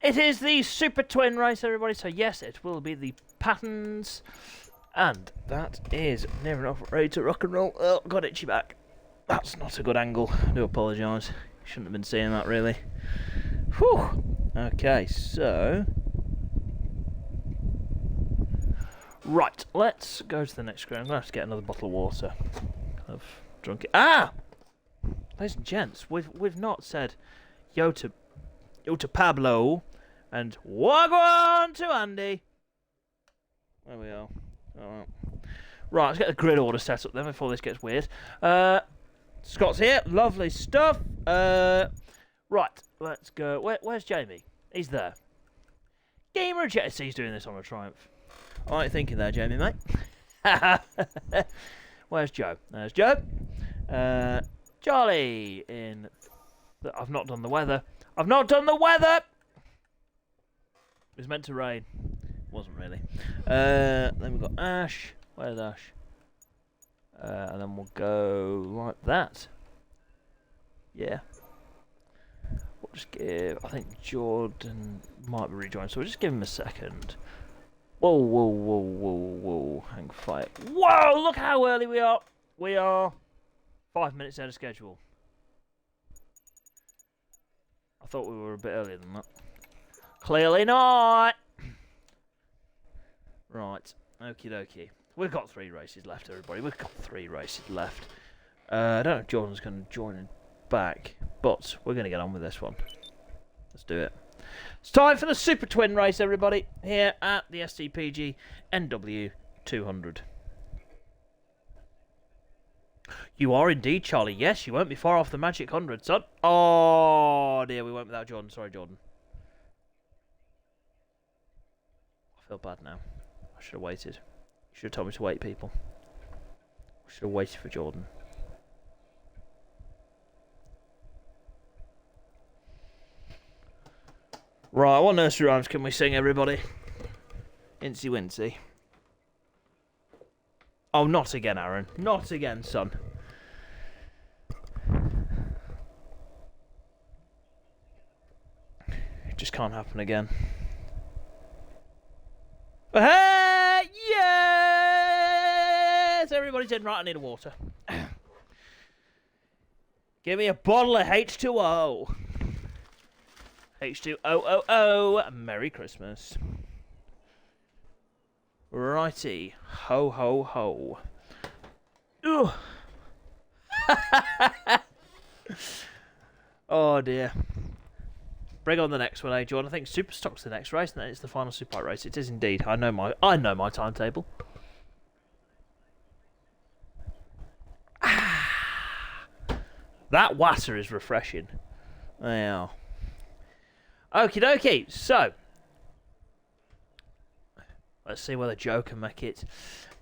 It is the Super Twin race, everybody. So yes, it will be the patterns, and that is near enough ready to rock and roll. Oh, got itchy back. That's not a good angle. I do apologise. Shouldn't have been seeing that really. Whew. Okay, so right, let's go to the next screen. I'm gonna have to get another bottle of water. I've drunk it. Ah, ladies and gents, we've not said yo to Pablo, and wagwan to Andy. There we are. Alright. Right, let's get the grid order set up then before this gets weird. Scott's here. Lovely stuff. Right, let's go. Where's Jamie? He's there. Gamer Jets, he's doing this on a Triumph. What are you thinking there, Jamie, mate? Where's Joe? There's Joe. Charlie in... I've not done the weather. I've not done the weather! It was meant to rain. Wasn't really. Then we've got Ash. Where's Ash? And then we'll go like that. Yeah. We'll just give... I think Jordan might be rejoined, so we'll just give him a second. Whoa, whoa, whoa, whoa, whoa. Hang fire. Whoa, look how early we are. We are 5 minutes out of schedule. I thought we were a bit earlier than that. Clearly not. Right. Okie dokie. We've got 3 races left, everybody. We've got 3 races left. I don't know if Jordan's going to join back, but we're going to get on with this one. Let's do it. It's time for the Super Twin race, everybody, here at the SDPG NW 200. You are indeed, Charlie. Yes, you won't be far off the magic 100, son. Oh, dear, we went without Jordan. Sorry, Jordan. I feel bad now. I should have waited. You should have told me to wait, people. I should have waited for Jordan. Right, what nursery rhymes can we sing, everybody? Incy Wincy. Oh, not again, Aaron. Not again, son. It just can't happen again. Hey! Yes! Everybody's in. Right, I need a water. Give me a bottle of H2O. H2O. Merry Christmas. Righty. Ho, ho, ho. Ugh. Oh, dear. Bring on the next one, eh, John? I think Superstock's the next race, and then it's the final Super race. It is indeed. I know my timetable. That water is refreshing. Yeah. Okie dokie. So, let's see whether Joe can make it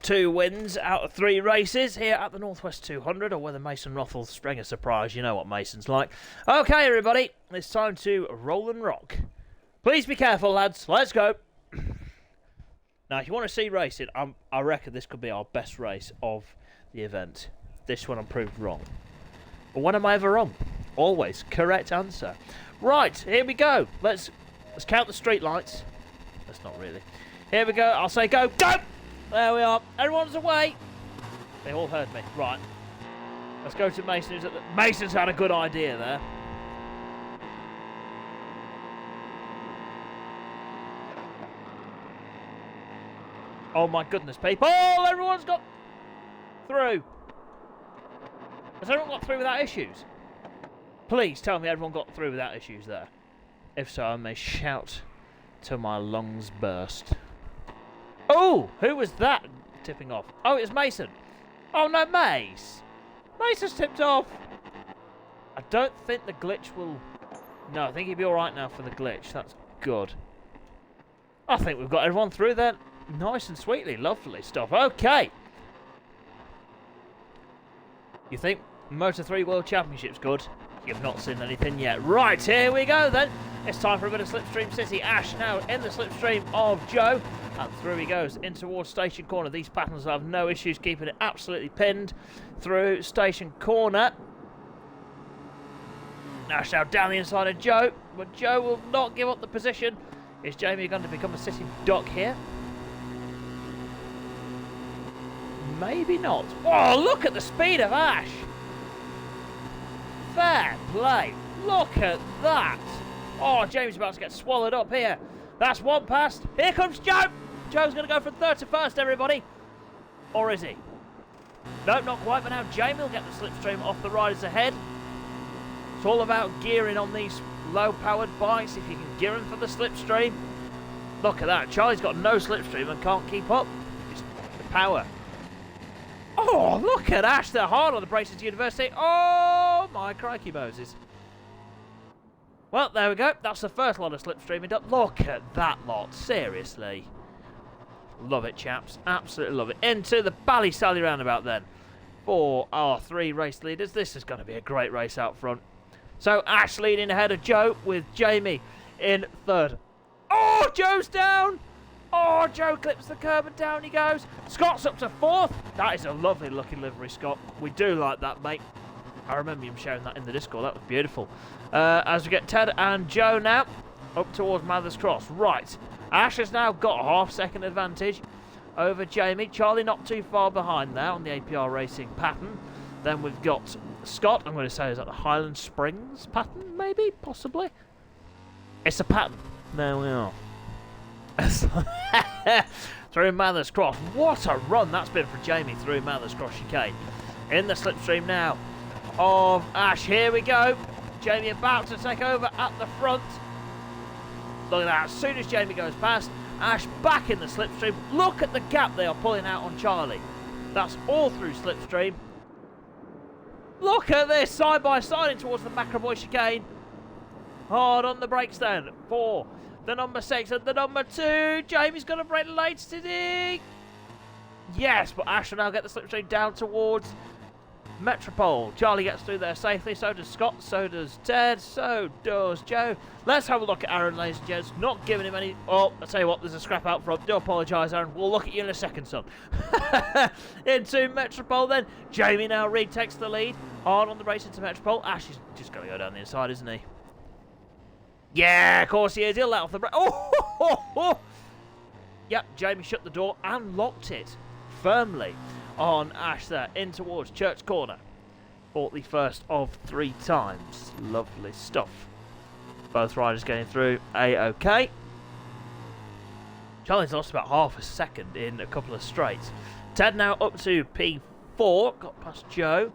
2 wins out of 3 races here at the Northwest 200, or whether Mason Roth will spring a surprise. You know what Mason's like. Okay, everybody, it's time to roll and rock. Please be careful, lads. Let's go. Now, if you want to see racing, I reckon this could be our best race of the event. This one I'm proved wrong. But when am I ever wrong? Always. Correct answer. Right, here we go. Let's count the street lights. That's not really. Here we go. I'll say go. Go! There we are. Everyone's away. They all heard me. Right. Let's go to Mason. Mason's had a good idea there. Oh my goodness, people. Everyone's got through. Has everyone got through without issues? Please tell me everyone got through without issues there. If so, I may shout till my lungs burst. Oh, who was that tipping off? Oh, it was Mason. Oh, no, Mace. Mason's tipped off. I don't think the glitch will... No, I think he'll be all right now for the glitch. That's good. I think we've got everyone through there nice and sweetly. Lovely stuff. Okay. You think Moto3 World Championship's good? You've not seen anything yet. Right, here we go then. It's time for a bit of Slipstream City. Ash now in the slipstream of Joe. And through he goes in towards Station Corner. These patterns have no issues keeping it absolutely pinned through Station Corner. Ash now down the inside of Joe. But Joe will not give up the position. Is Jamie going to become a sitting duck here? Maybe not. Oh, look at the speed of Ash. Fair play. Look at that. Oh, James about to get swallowed up here. That's one past. Here comes Joe. Joe's going to go from third to first, everybody. Or is he? No, not quite, but now Jamie will get the slipstream off the riders ahead. It's all about gearing on these low-powered bikes. If you can gear them for the slipstream. Look at that. Charlie's got no slipstream and can't keep up. It's the power. Oh, look at Ash. They're hard on the Braces University. Oh, my crikey Moses. Well, there we go. That's the first lot of slipstreaming up. Look at that lot. Seriously. Love it, chaps. Absolutely love it. Into the Ballysally roundabout then. For our 3 race leaders. This is going to be a great race out front. So, Ash leading ahead of Joe with Jamie in third. Oh, Joe's down. Oh, Joe clips the curb and down he goes. Scott's up to fourth. That is a lovely looking livery, Scott. We do like that, mate. I remember him sharing that in the Discord. That was beautiful. As we get Ted and Joe now up towards Mathers Cross. Right. Ash has now got a half-second advantage over Jamie. Charlie not too far behind there on the APR Racing pattern. Then we've got Scott. I'm going to say, is that the Highland Springs pattern? Maybe? Possibly? It's a pattern. There we are. Through Mathers Cross. What a run that's been for Jamie through Mathers Cross chicane. In the slipstream now of Ash. Here we go. Jamie about to take over at the front. Look at that. As soon as Jamie goes past, Ash back in the slipstream. Look at the gap they are pulling out on Charlie. That's all through slipstream. Look at this. Side by side in towards the Macroboy chicane. Hard on the brakes then for the number 6 and the number 2. Jamie's going to brake late today. Yes, but Ash will now get the slipstream down towards Metropole. Charlie gets through there safely. So does Scott. So does Ted. So does Joe. Let's have a look at Aaron, ladies and gents. Not giving him any... Oh, I'll tell you what. There's a scrap out front. Do apologise, Aaron. We'll look at you in a second, son. Into Metropole then. Jamie now retakes the lead. Hard on the race into Metropole. Ash is just going to go down the inside, isn't he? Yeah, of course he is. He'll let off the brake. Oh! Yep, Jamie shut the door and locked it firmly on Ash there, in towards Church Corner for the first of 3 times. Lovely stuff. Both riders getting through A-OK. Charlie's lost about half a second in a couple of straights. Ted now up to P4, got past Joe.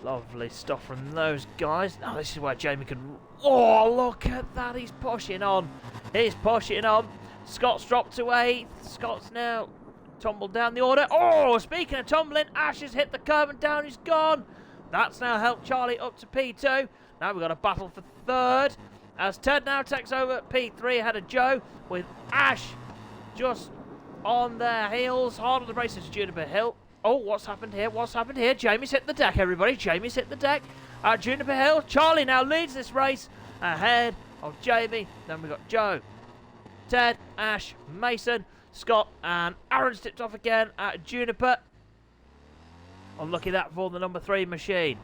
Lovely stuff from those guys. Now this is where Jamie can... Oh, look at that, he's pushing on. He's pushing on. Scott's dropped to 8th. Scott's now tumbled down the order. Oh, speaking of tumbling, Ash has hit the curb and down he's gone. That's now helped Charlie up to P2. Now we've got a battle for 3rd. As Ted now takes over at P3 ahead of Joe, with Ash just on their heels. Hard on the braces to Juniper Hill. Oh, what's happened here? What's happened here? Jamie's hit the deck, everybody. Jamie's hit the deck at Juniper Hill. Charlie now leads this race ahead of Jamie. Then we've got Joe, Ted, Ash, Mason, Scott, and Aaron's tipped off again at Juniper. Unlucky that for the number 3 machine.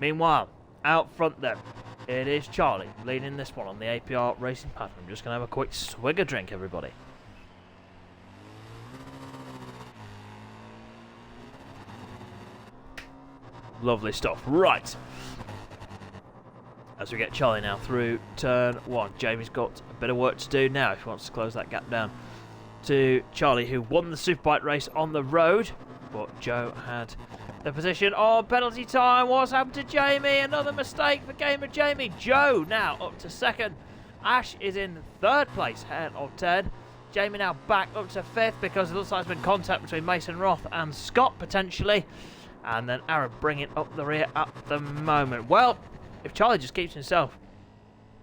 Meanwhile, out front then, it is Charlie leading this one on the APR Racing pattern. I'm just going to have a quick swig of drink, everybody. Lovely stuff. Right. As we get Charlie now through turn 1. Jamie's got a bit of work to do now if he wants to close that gap down to Charlie, who won the Superbike race on the road. But Joe had the position on penalty time. What's happened to Jamie? Another mistake for Gamer Jamie. Joe now up to 2nd. Ash is in 3rd place ahead of Ted. Jamie now back up to 5th because it looks like there's been contact between Mason Roth and Scott potentially. And then Aaron bringing up the rear at the moment. Well, if Charlie just keeps himself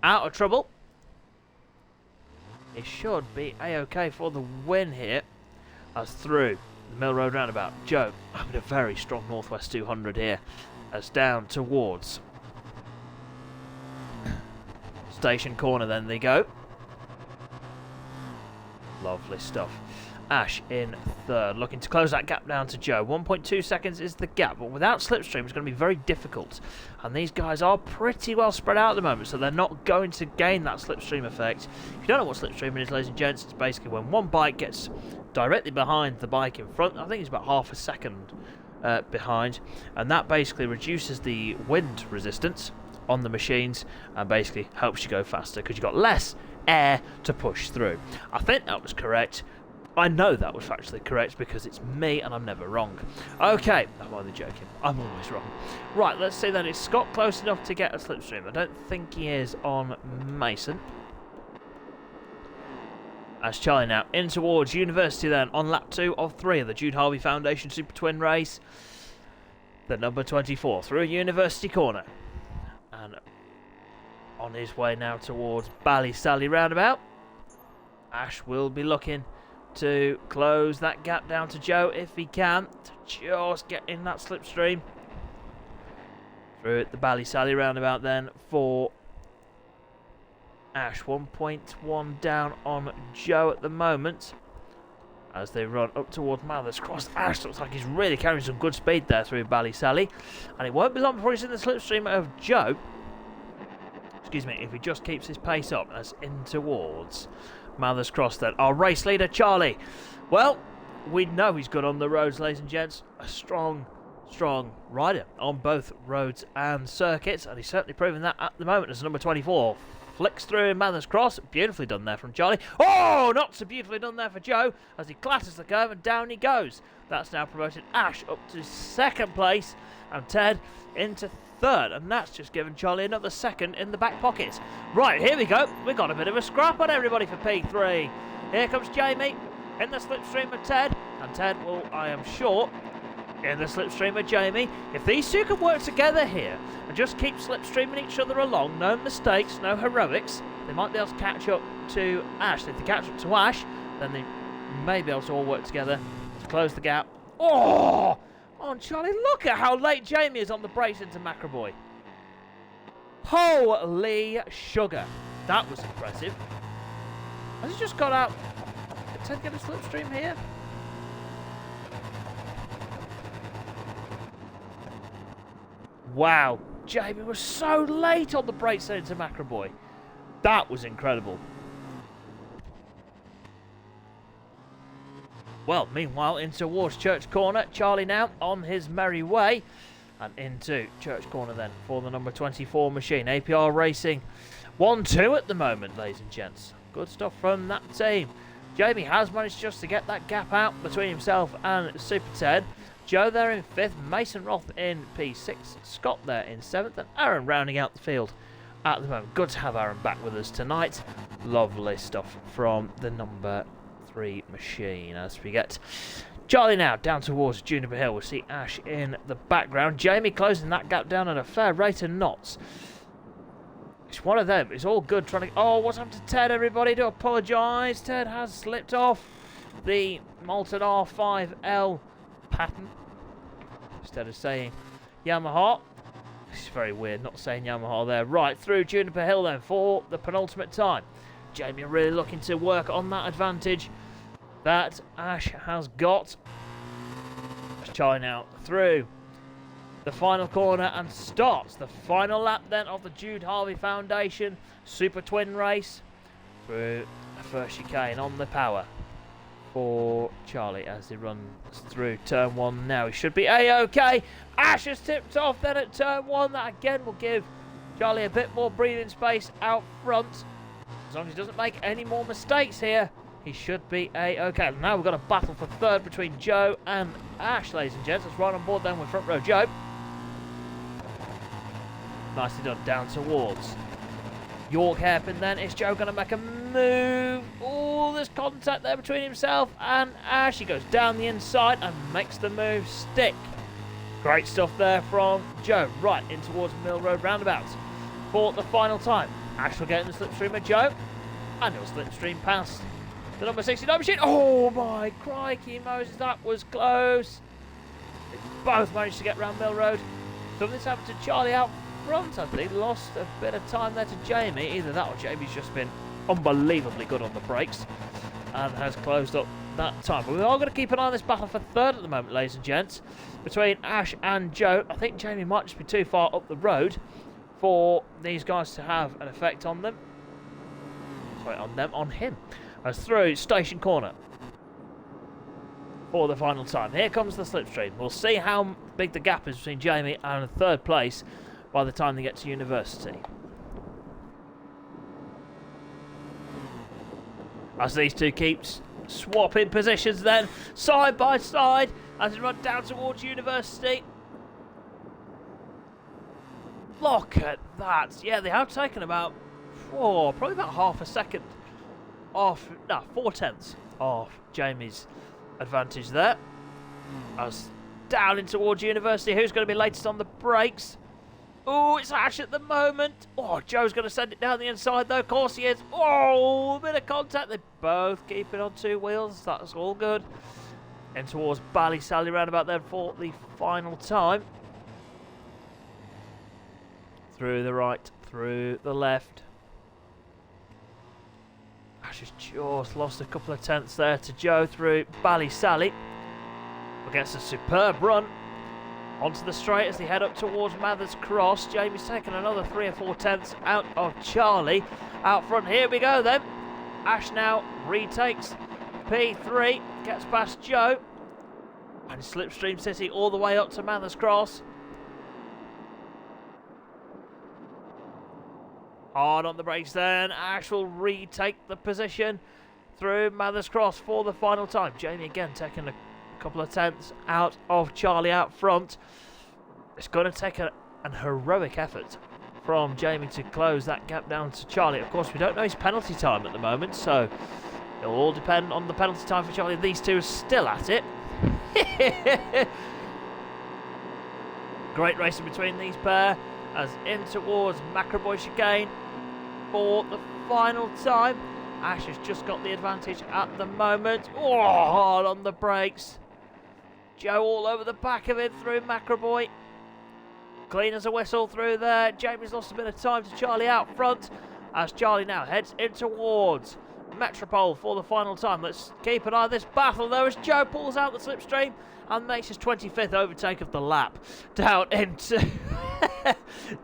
out of trouble, it should be A-OK for the win here. As through the Mill Road roundabout, Joe having a very strong Northwest 200 here. As down towards Station Corner then they go. Lovely stuff. Ash in 3rd, looking to close that gap down to Joe. 1.2 seconds is the gap, but without slipstream it's going to be very difficult. And these guys are pretty well spread out at the moment, so they're not going to gain that slipstream effect. If you don't know what slipstreaming is, ladies and gents, it's basically when one bike gets directly behind the bike in front. I think it's about half a second behind, and that basically reduces the wind resistance on the machines and basically helps you go faster because you've got less air to push through. I think that was correct. I know that was factually correct because it's me and I'm never wrong. Okay, I'm only joking. I'm always wrong. Right, let's see then. Is Scott close enough to get a slipstream? I don't think he is on Mason. As Charlie now in towards University then on lap 2 of 3 of the Jude Harvey Foundation Super Twin race. The number 24 through University Corner. And on his way now towards Ballysally roundabout. Ash will be looking to close that gap down to Joe if he can, to just get in that slipstream through the Ballysally roundabout then for Ash. 1.1 down on Joe at the moment as they run up towards Malthus Cross. Ash looks like he's really carrying some good speed there through Ballysally, and it won't be long before he's in the slipstream of Joe. Excuse me, if he just keeps his pace up as in towards Malthus Cross then. Our race leader, Charlie. Well, we know he's good on the roads, ladies and gents. A strong rider on both roads and circuits, and he's certainly proving that at the moment as number 24. Flicks through Malthus Cross. Beautifully done there from Charlie. Oh, not so beautifully done there for Joe as he clatters the curve and down he goes. That's now promoted Ash up to second place and Ted into third, and that's just given Charlie another second in the back pocket. Right, here we go. We've got a bit of a scrap on everybody for P3. Here comes Jamie in the slipstream of Ted, and Ted will, I am sure, in the slipstream of Jamie. If these two can work together here and just keep slipstreaming each other along, no mistakes, no heroics, they might be able to catch up to Ash. If they catch up to Ash, then they may be able to all work together to close the gap. Oh! On Charlie, look at how late Jamie is on the brakes into Macroboy. Holy sugar. That was impressive. Has he just got out? Did Ted get a slipstream here? Wow. Jamie was so late on the brakes into Macroboy. That was incredible. Well, meanwhile, in towards Church Corner, Charlie now on his merry way. And into Church Corner then for the number 24 machine. APR Racing 1-2 at the moment, ladies and gents. Good stuff from that team. Jamie has managed just to get that gap out between himself and Super Ted. Joe there in 5th, Mason Roth in P6, Scott there in 7th, and Aaron rounding out the field at the moment. Good to have Aaron back with us tonight. Lovely stuff from the number 3 machine. As we get Charlie now down towards Juniper Hill, we'll see Ash in the background. Jamie closing that gap down at a fair rate of knots. It's one of them. It's all good trying to... Oh, what's happened to Ted, everybody? Do apologise. Ted has slipped off the Molten R5L pattern instead of saying Yamaha. It's very weird not saying Yamaha there. Right, through Juniper Hill then for the penultimate time. Jamie really looking to work on that advantage that Ash has got. Charlie now through the final corner and starts the final lap then of the Jude Harvey Foundation Super Twin race through the first chicane on the power for Charlie as he runs through turn 1 now. He should be A-OK. Ash has tipped off then at turn 1. That again will give Charlie a bit more breathing space out front. As long as he doesn't make any more mistakes here, he should be A-OK. Now we've got a battle for third between Joe and Ash, ladies and gents. Let's ride on board then with front row Joe. Nicely done down towards York Hairpin then. Is Joe going to make a move? Oh, there's contact there between himself and Ash. He goes down the inside and makes the move stick. Great stuff there from Joe. Right in towards Mill Road roundabout for the final time. Ash will get in the slipstream of Joe, and he'll slipstream past the number 69 machine. Oh my crikey, Moses, that was close. They both managed to get round Mill Road. Something's happened to Charlie out front, I think. Lost a bit of time there to Jamie. Either that or Jamie's just been unbelievably good on the brakes and has closed up that time. But we are going to keep an eye on this battle for third at the moment, ladies and gents, between Ash and Joe. I think Jamie might just be too far up the road for these guys to have an effect on them. Sorry, on him. As through Station Corner for the final time. Here comes the slipstream. We'll see how big the gap is between Jamie and third place by the time they get to University. As these two keep swapping positions then, side by side, as they run down towards University. Look at that. Yeah, they have taken about, probably about half a second off, no, 4/10 off Jamie's advantage there. As down in towards University, who's going to be latest on the brakes? Oh, it's Ash at the moment. Oh, Joe's going to send it down the inside though, of course he is. Oh, a bit of contact. They both keep it on 2 wheels. That's all good. In towards Ballysally roundabout there for the final time. Through the right, through the left. Ash Ash has just lost a couple of tenths there to Joe through Ballysally. But gets a superb run onto the straight as they head up towards Mathers Cross. Jamie's taken another 3 or 4 tenths out of Charlie. Out front, here we go then. Ash now retakes P3, gets past Joe. And Slipstream City all the way up to Mathers Cross. Hard on the brakes then. Ash will retake the position through Mathers Cross for the final time. Jamie again taking a couple of tenths out of Charlie out front. It's going to take an heroic effort from Jamie to close that gap down to Charlie. Of course, we don't know his penalty time at the moment, so it'll all depend on the penalty time for Charlie. These two are still at it. Great racing between these pair as in towards Macroboy chicane for the final time. Ash has just got the advantage at the moment. Oh, hard on the brakes. Joe all over the back of it through Macroboy. Clean as a whistle through there. Jamie's lost a bit of time to Charlie out front as Charlie now heads in towards Metropole for the final time. Let's keep an eye on this battle though as Joe pulls out the slipstream and makes his 25th overtake of the lap down into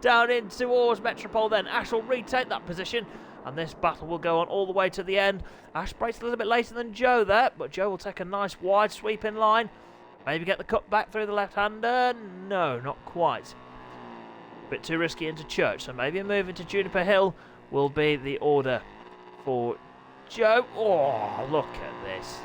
down in towards Metropole. Then Ash will retake that position and this battle will go on all the way to the end. Ash brakes a little bit later than Joe there, but Joe will take a nice wide sweep in line. Maybe get the cut back through the left-hander. No, not quite. A bit too risky into Church, so maybe a move into Juniper Hill will be the order for Joe. Oh, look at this.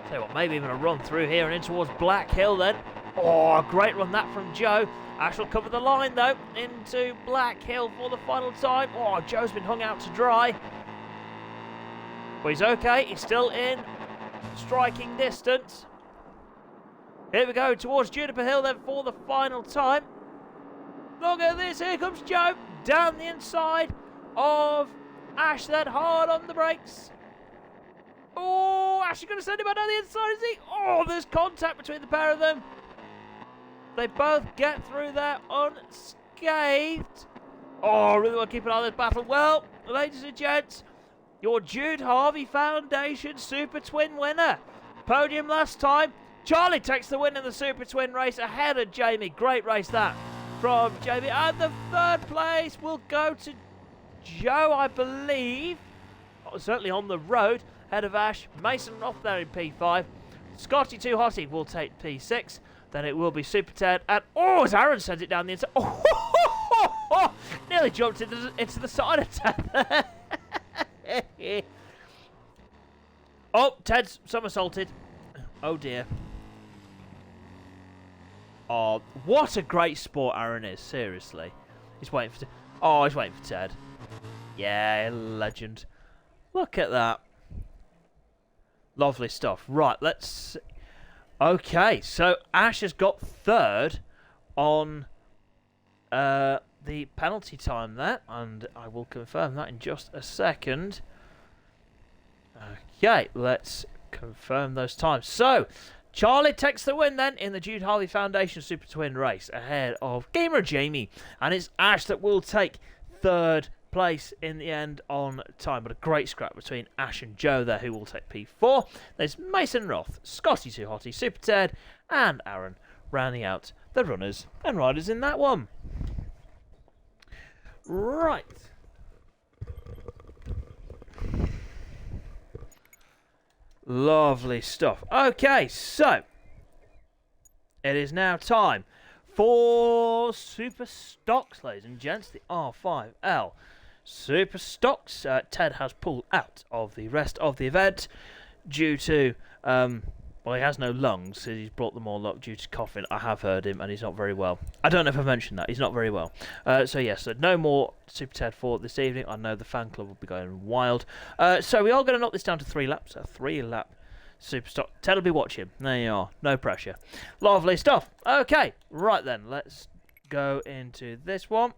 Tell you what, maybe even a run through here and in towards Black Hill then. Oh, great run that from Joe. Ash will cover the line though, into Black Hill for the final time. Oh, Joe's been hung out to dry. But he's okay, he's still in striking distance. Here we go towards Juniper Hill then for the final time. Look at this, here comes Joe down the inside of Ash then, hard on the brakes. Oh, Ash is going to send him out down the inside, is he? Oh, there's contact between the pair of them. They both get through there unscathed. Oh, I really want to keep an eye on this battle. Well, ladies and gents, your Jude Harvey Foundation Super Twin winner. Podium last time. Charlie takes the win in the Super Twin race ahead of Jamie. Great race that from Jamie. And the third place will go to Joe, I believe. Certainly on the road. Ahead of Ash. Mason Roth there in P5. Scotty Too Hotty will take P6. Then it will be Super Ted. And oh, as Aaron sends it down the inside. Oh, nearly jumped into the side of Ted there. Oh, Ted's somersaulted. Oh dear. Oh, what a great sport Aaron is, seriously. He's waiting for he's waiting for Ted. Yeah, legend. Look at that. Lovely stuff. Right, let's see. Okay, so Ash has got third on the penalty time there, and I will confirm that in just a second. Okay, let's confirm those times. So, Charlie takes the win then in the Jude Harvey Foundation Super Twin race ahead of Gamer Jamie, and it's Ash that will take third place in the end on time. But a great scrap between Ash and Joe there, who will take P4. There's Mason Roth, Scotty Too Hotty, Super Ted, and Aaron rounding out the runners and riders in that one. Right. Lovely stuff. Okay, so it is now time for Super Stocks, ladies and gents. The R5L Super Stocks. Ted has pulled out of the rest of the event due to, well, he has no lungs, so he's brought them all up due to coughing. I have heard him, and he's not very well. I don't know if I mentioned that. He's not very well. So, yes, so no more Super Ted for this evening. I know the fan club will be going wild. So we are going to knock this down to 3 laps. A 3-lap Super Stock. Ted will be watching. There you are. No pressure. Lovely stuff. Okay, right then. Let's go into this one.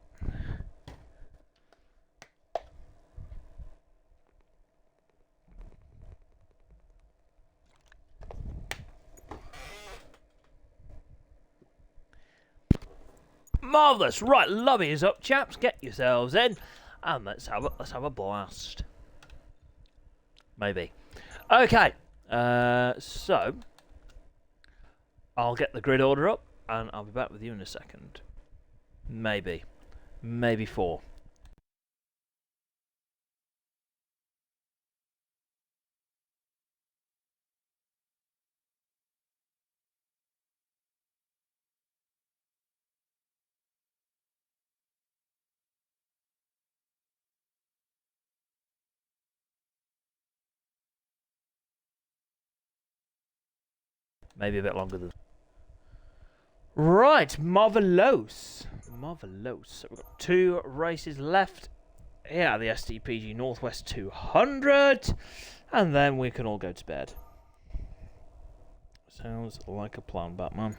Marvellous. Right, lobby is up, chaps. Get yourselves in. and let's have a blast. Maybe. Okay. So I'll get the grid order up, and I'll be back with you in a second. Maybe 4. Maybe a bit longer than. Right, marvelous. So we've got 2 races left here at the SDPG Northwest 200, and then we can all go to bed. Sounds like a plan, Batman.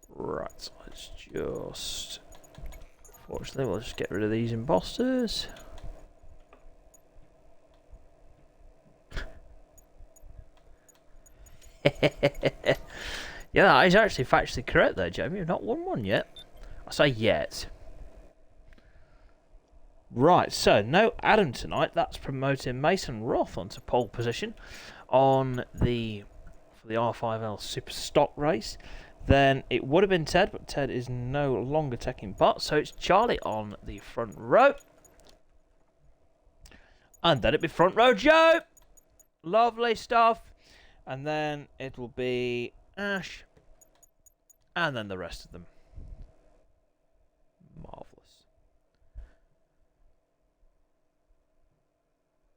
Right, let's just. Fortunately, we'll just get rid of these imposters. Yeah, that is actually factually correct there, Jamie. You've not won one yet. I say yet. Right, so no Adam tonight. That's promoting Mason Roth onto pole position on for the R5L Super Stock race. Then it would have been Ted, but Ted is no longer taking part. So it's Charlie on the front row. And then it'll be front row Joe. Lovely stuff. And then it will be Ash. And then the rest of them. Marvellous.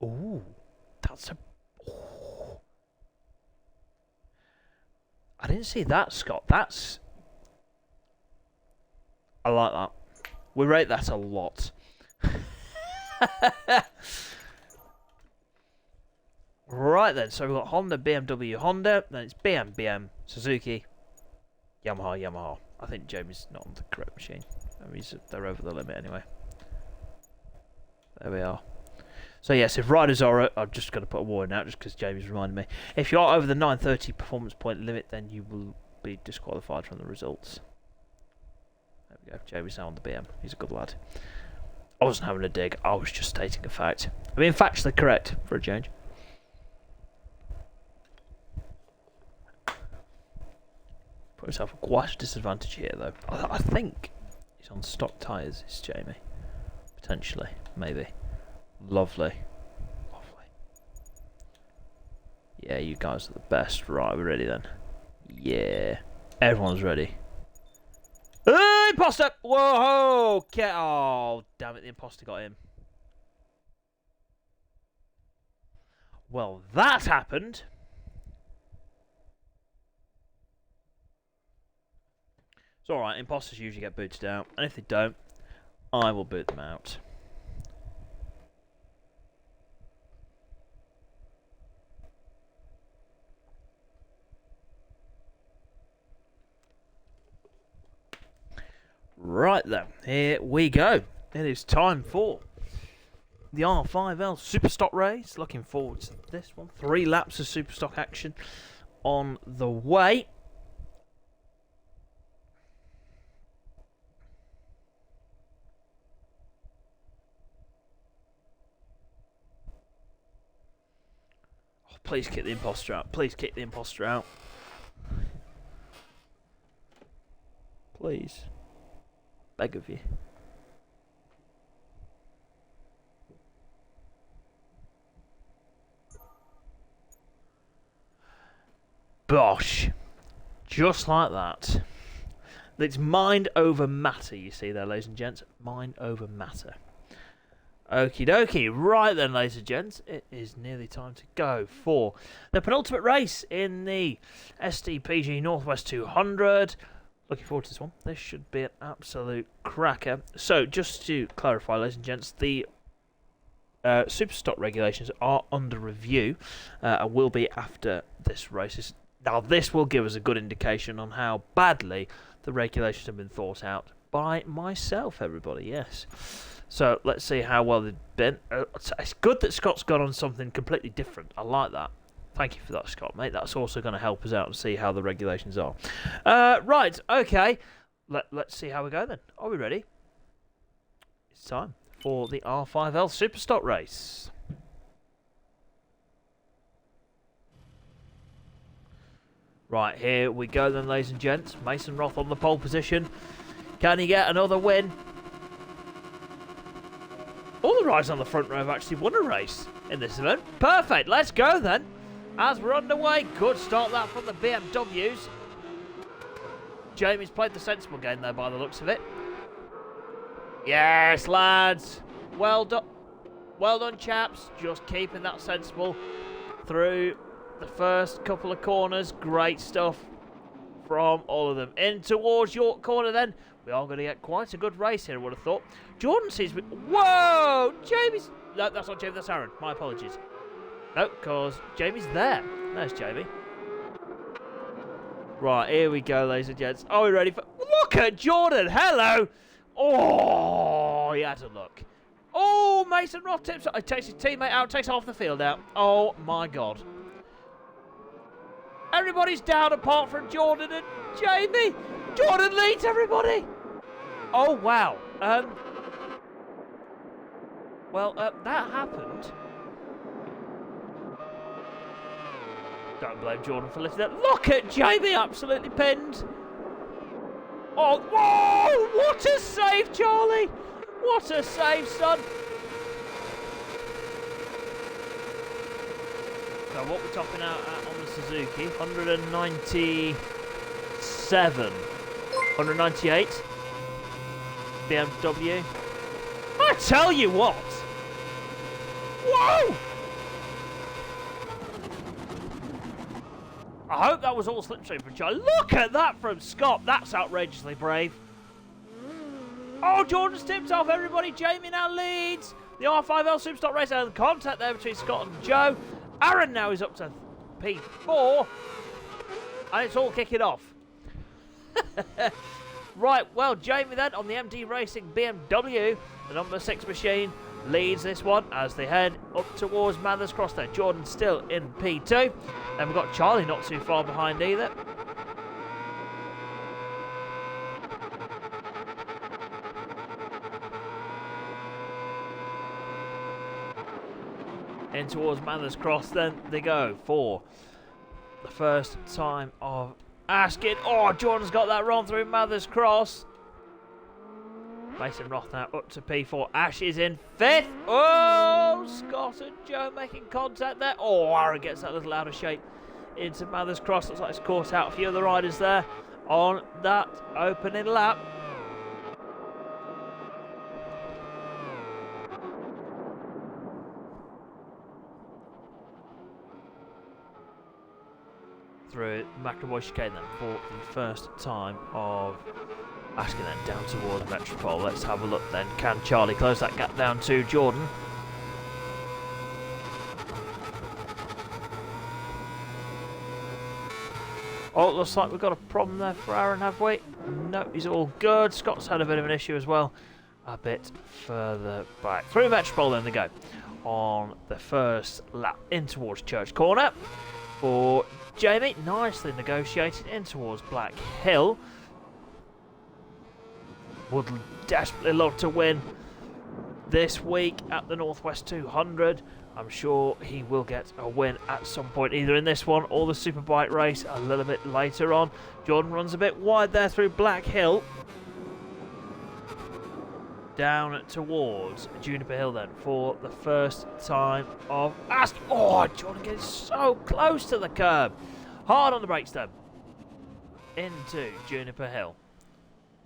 Ooh. That's a... Ooh. I didn't see that, Scott. That's... I like that. We rate that a lot. Right then, so we've got Honda, BMW, Honda, then it's BM, Suzuki, Yamaha. I think Jamie's not on the correct machine. I mean, they're over the limit anyway. There we are. So yes, if riders are, I'm just going to put a warning out just because Jamie's reminded me. If you are over the 930 performance point limit, then you will be disqualified from the results. There we go. Jamie's now on the BM. He's a good lad. I wasn't having a dig. I was just stating a fact. I mean, factually correct for a change. Put himself at quite a disadvantage here, though. I think he's on stock tyres, is Jamie. Potentially. Maybe. Lovely. Yeah, you guys are the best. Right, we're ready then. Yeah. Everyone's ready. Imposter! Whoa! Oh, damn it, the imposter got him. Well, that happened. It's alright, imposters usually get booted out. And if they don't, I will boot them out. Right then, here we go. It is time for the R5L Superstock race. Looking forward to this one. 3 laps of Superstock action on the way. Oh, please kick the imposter out. Please kick the imposter out. Please. Beg of you. Bosh. Just like that. It's mind over matter, you see there, ladies and gents. Mind over matter. Okie dokie. Right then, ladies and gents. It is nearly time to go for the penultimate race in the SDPG Northwest 200. Looking forward to this one. This should be an absolute cracker. So, just to clarify, ladies and gents, the Superstock regulations are under review and will be after this race. Now, this will give us a good indication on how badly the regulations have been thought out by myself, everybody, yes. So, let's see how well they've been. It's good that Scott's gone on something completely different. I like that. Thank you for that, Scott, mate. That's also going to help us out and see how the regulations are. Right, okay. Let's see how we go then. Are we ready? It's time for the R5L Superstock race. Right, here we go then, ladies and gents. Mason Roth on the pole position. Can he get another win? All the riders on the front row have actually won a race in this event. Perfect, let's go then. As we're underway, good start that from the BMWs. Jamie's played the sensible game there by the looks of it. Yes, lads. Well done. Well done, chaps. Just keeping that sensible through the first couple of corners. Great stuff from all of them. In towards York Corner then. We are going to get quite a good race here, I would have thought. Jordan sees me. Whoa! Jamie's. No, that's not Jamie, that's Aaron. My apologies. No, because Jamie's there. There's Jamie. Right, here we go, ladies and gents. Are we ready for... Look at Jordan! Hello! Oh, he had a look. Oh, Mason Roth tips... takes his teammate out, takes half the field out. Oh, my God. Everybody's down apart from Jordan and Jamie. Jordan leads everybody. Oh, wow. That happened. Don't blame Jordan for lifting that. Look at Jamie, absolutely pinned. Oh, whoa! What a save, Charlie! What a save, son! So what we're topping out at on the Suzuki, 197, 198 BMW. I tell you what! Whoa! I hope that was all slipstream from Charlie. Look at that from Scott. That's outrageously brave. Oh, Jordan's tipped off everybody. Jamie now leads the R5L Superstock race. And contact there between Scott and Joe. Aaron now is up to P4. And it's all kicking off. Right, well, Jamie then on the MD Racing BMW, the number 6 machine, leads this one as they head up towards Mathers Cross there. Jordan still in P2. Then we've got Charlie not too far behind either. In towards Mathers Cross, then they go for the first time of asking. Oh, Jordan's got that run through Mathers Cross. Mason Roth now up to P4. Ash is in 5th. Oh, Scott and Joe making contact there. Oh, Aaron gets that little out of shape into Mathers Cross. Looks like it's caught out a few of the riders there on that opening lap. Through McAvoy chicane then for the first time of asking then down towards Metropole. Let's have a look then. Can Charlie close that gap down to Jordan? Oh, it looks like we've got a problem there for Aaron, have we? No, he's all good. Scott's had a bit of an issue as well. A bit further back. Through Metropole then they go. On the first lap in towards Church Corner for Jamie. Nicely negotiated in towards Black Hill. Would desperately love to win this week at the Northwest 200. I'm sure he will get a win at some point, either in this one or the Superbike race a little bit later on. Jordan runs a bit wide there through Black Hill. Down towards Juniper Hill then for the first time of Ast. Oh, Jordan gets so close to the curb. Hard on the brakes then. Into Juniper Hill.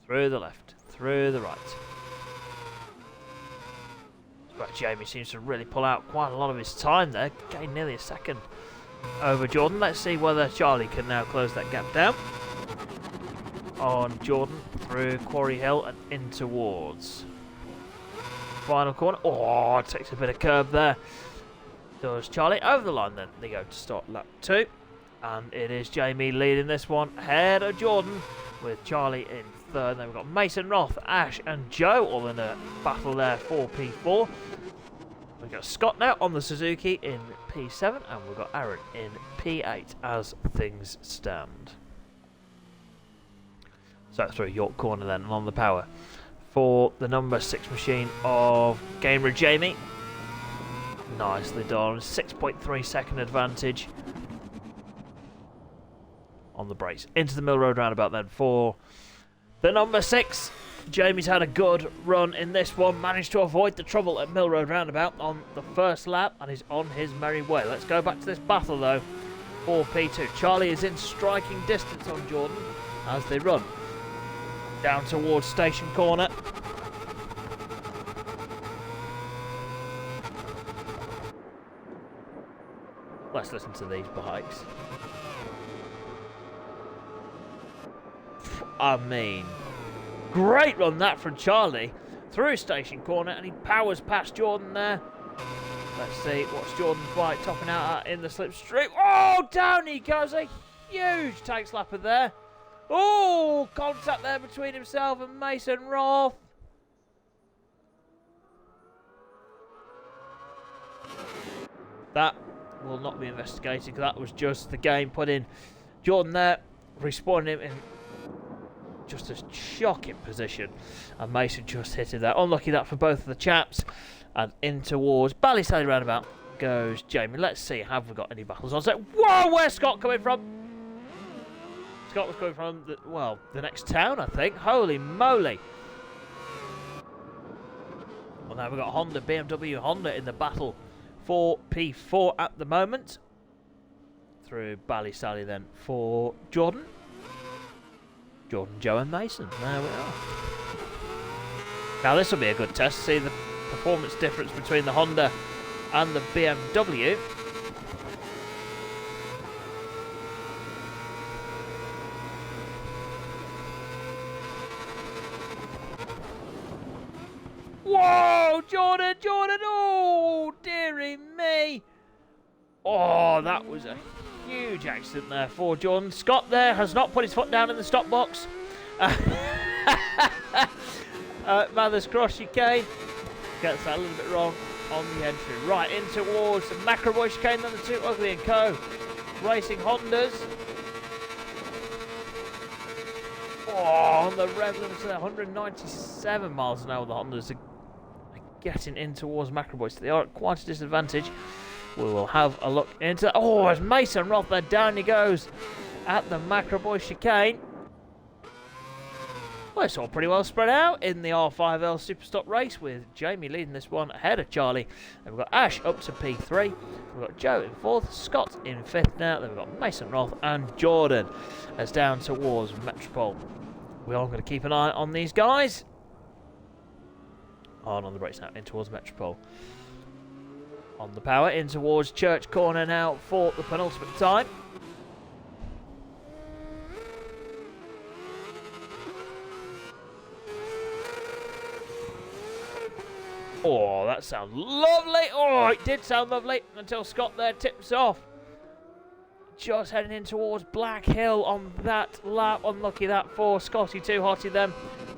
Through the left, through the right. But Jamie seems to really pull out quite a lot of his time there. Gained nearly a second over Jordan. Let's see whether Charlie can now close that gap down. On Jordan through Quarry Hill and in towards final corner. Oh, takes a bit of curb there. Does Charlie over the line then. They go to start lap 2. And it is Jamie leading this one ahead of Jordan with Charlie in 3rd. Then we've got Mason Roth, Ash and Joe all in a battle there for P4. We've got Scott now on the Suzuki in P7 and we've got Aaron in P8 as things stand. So through York Corner then and on the power for the number 6 machine of Gamer Jamie. Nicely done. 6.3 second advantage on the brakes. Into the Mill Road roundabout then for the number 6. Jamie's had a good run in this one. Managed to avoid the trouble at Mill Road roundabout on the first lap and is on his merry way. Let's go back to this battle though for P2. Charlie is in striking distance on Jordan as they run down towards Station Corner. Let's listen to these bikes. I mean, great run that from Charlie through Station Corner, and he powers past Jordan there. Let's see what's Jordan's bike topping out at in the slipstream. Oh, down he goes. A huge tank slapper there. Oh, contact there between himself and Mason Roth. That will not be investigated. That was just the game putting Jordan there, respawning him in just a shocking position, and Mason just hit it there. Unlucky that for both of the chaps. And in towards Ballysally roundabout goes Jamie. Let's see, have we got any battles on? So, whoa, where's Scott coming from? Scott was coming from the next town, I think. Holy moly! Well, now we've got Honda, BMW, Honda in the battle for P4 at the moment. Through Ballysally then for Jordan, Joe and Mason. There we are. Now this will be a good test to see the performance difference between the Honda and the BMW. Whoa, Jordan, oh, dearie me. Oh, that was a huge accident there for Jordan. Scott there has not put his foot down in the stop box. Mathers Cross chicane. Gets that a little bit wrong on the entry. Right, in towards the Macroboy chicane, then the two Ugly & Co. Racing Hondas. Oh, on the rev limit to 197 miles an hour. The Hondas are getting in towards Macroboy, so they are at quite a disadvantage. We will have a look into that. Oh, as Mason Roth there, down he goes at the Macroboy chicane. Well, it's all pretty well spread out in the R5L Superstock race, with Jamie leading this one ahead of Charlie. Then we've got Ash up to P3. We've got Joe in 4th, Scott in 5th now. Then we've got Mason Roth and Jordan as down towards Metropole. We are going to keep an eye on these guys. On the brakes now, in towards Metropole. On the power, in towards Church Corner now for the penultimate time. Oh, that sounds lovely. Oh, it did sound lovely until Scott there tips off. Just heading in towards Black Hill on that lap. Unlucky that for Scotty Too Hotty then,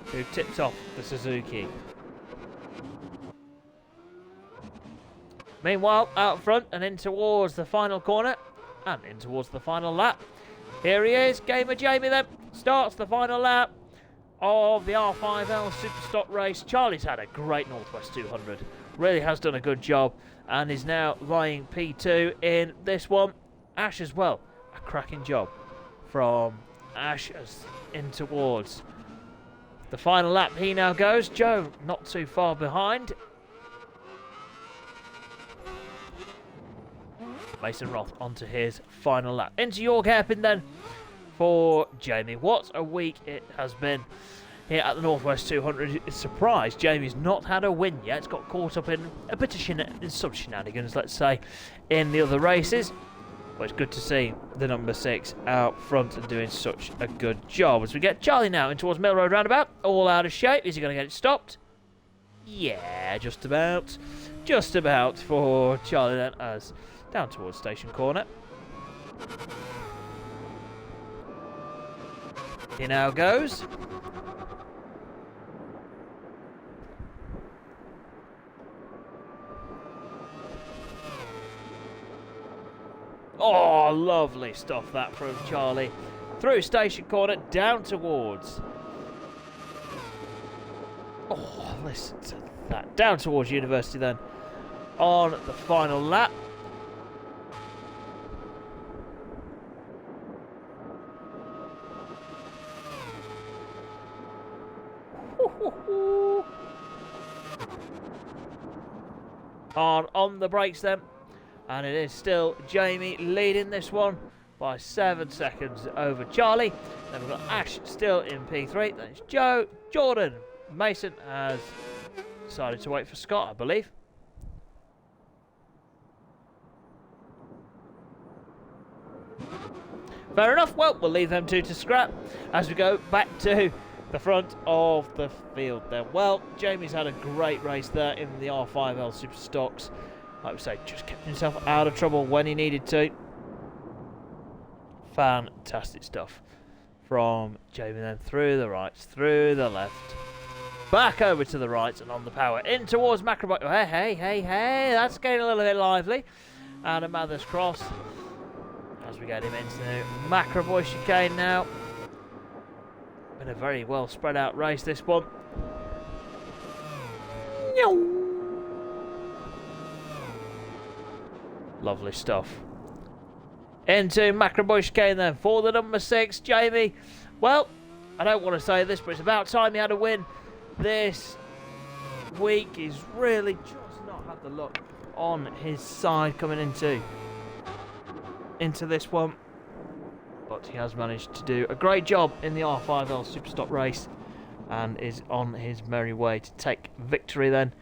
who tips off the Suzuki. Meanwhile, out front and in towards the final corner and in towards the final lap. Here he is, Gamer Jamie then starts the final lap of the R5L Superstock race. Charlie's had a great Northwest 200, really has done a good job and is now lying P2 in this one. Ash as well, a cracking job from Ash as in towards the final lap. He now goes. Joe not too far behind. Mason Roth onto his final lap. Into York Hairpin then for Jamie. What a week it has been here at the Northwest 200. It's surprised Jamie's not had a win yet. Got caught up in a bit of some shenanigans, let's say, in the other races. But it's good to see the number 6 out front and doing such a good job. As we get Charlie now in towards Mill Road roundabout, all out of shape. Is he going to get it stopped? Yeah, just about. Just about for Charlie then, as down towards Station Corner. He now goes. Oh, lovely stuff that from Charlie. Through Station Corner, down towards listen to that. Down towards University then on the final lap. On the brakes then, and it is still Jamie leading this one by 7 seconds over Charlie. Then we've got Ash still in P3. Then it's Joe, Jordan, Mason has decided to wait for Scott, I believe. Fair enough. Well, we'll leave them two to scrap as we go back to the front of the field then. Well, Jamie's had a great race there in the R5L Super Stocks. Like we say, just kept himself out of trouble when he needed to. Fantastic stuff from Jamie then. Through the rights, through the left, back over to the right and on the power. In towards Macroboy. Hey, that's getting a little bit lively. And a Mathers Cross as we get him into Macroboy chicane now. Been a very well spread out race, this one. Lovely stuff. Into Macroboy chicane then for the number 6, Jamie. Well, I don't want to say this, but it's about time he had a win this week. He's really just not had the luck on his side coming into this one. But he has managed to do a great job in the R5L Superstock race and is on his merry way to take victory then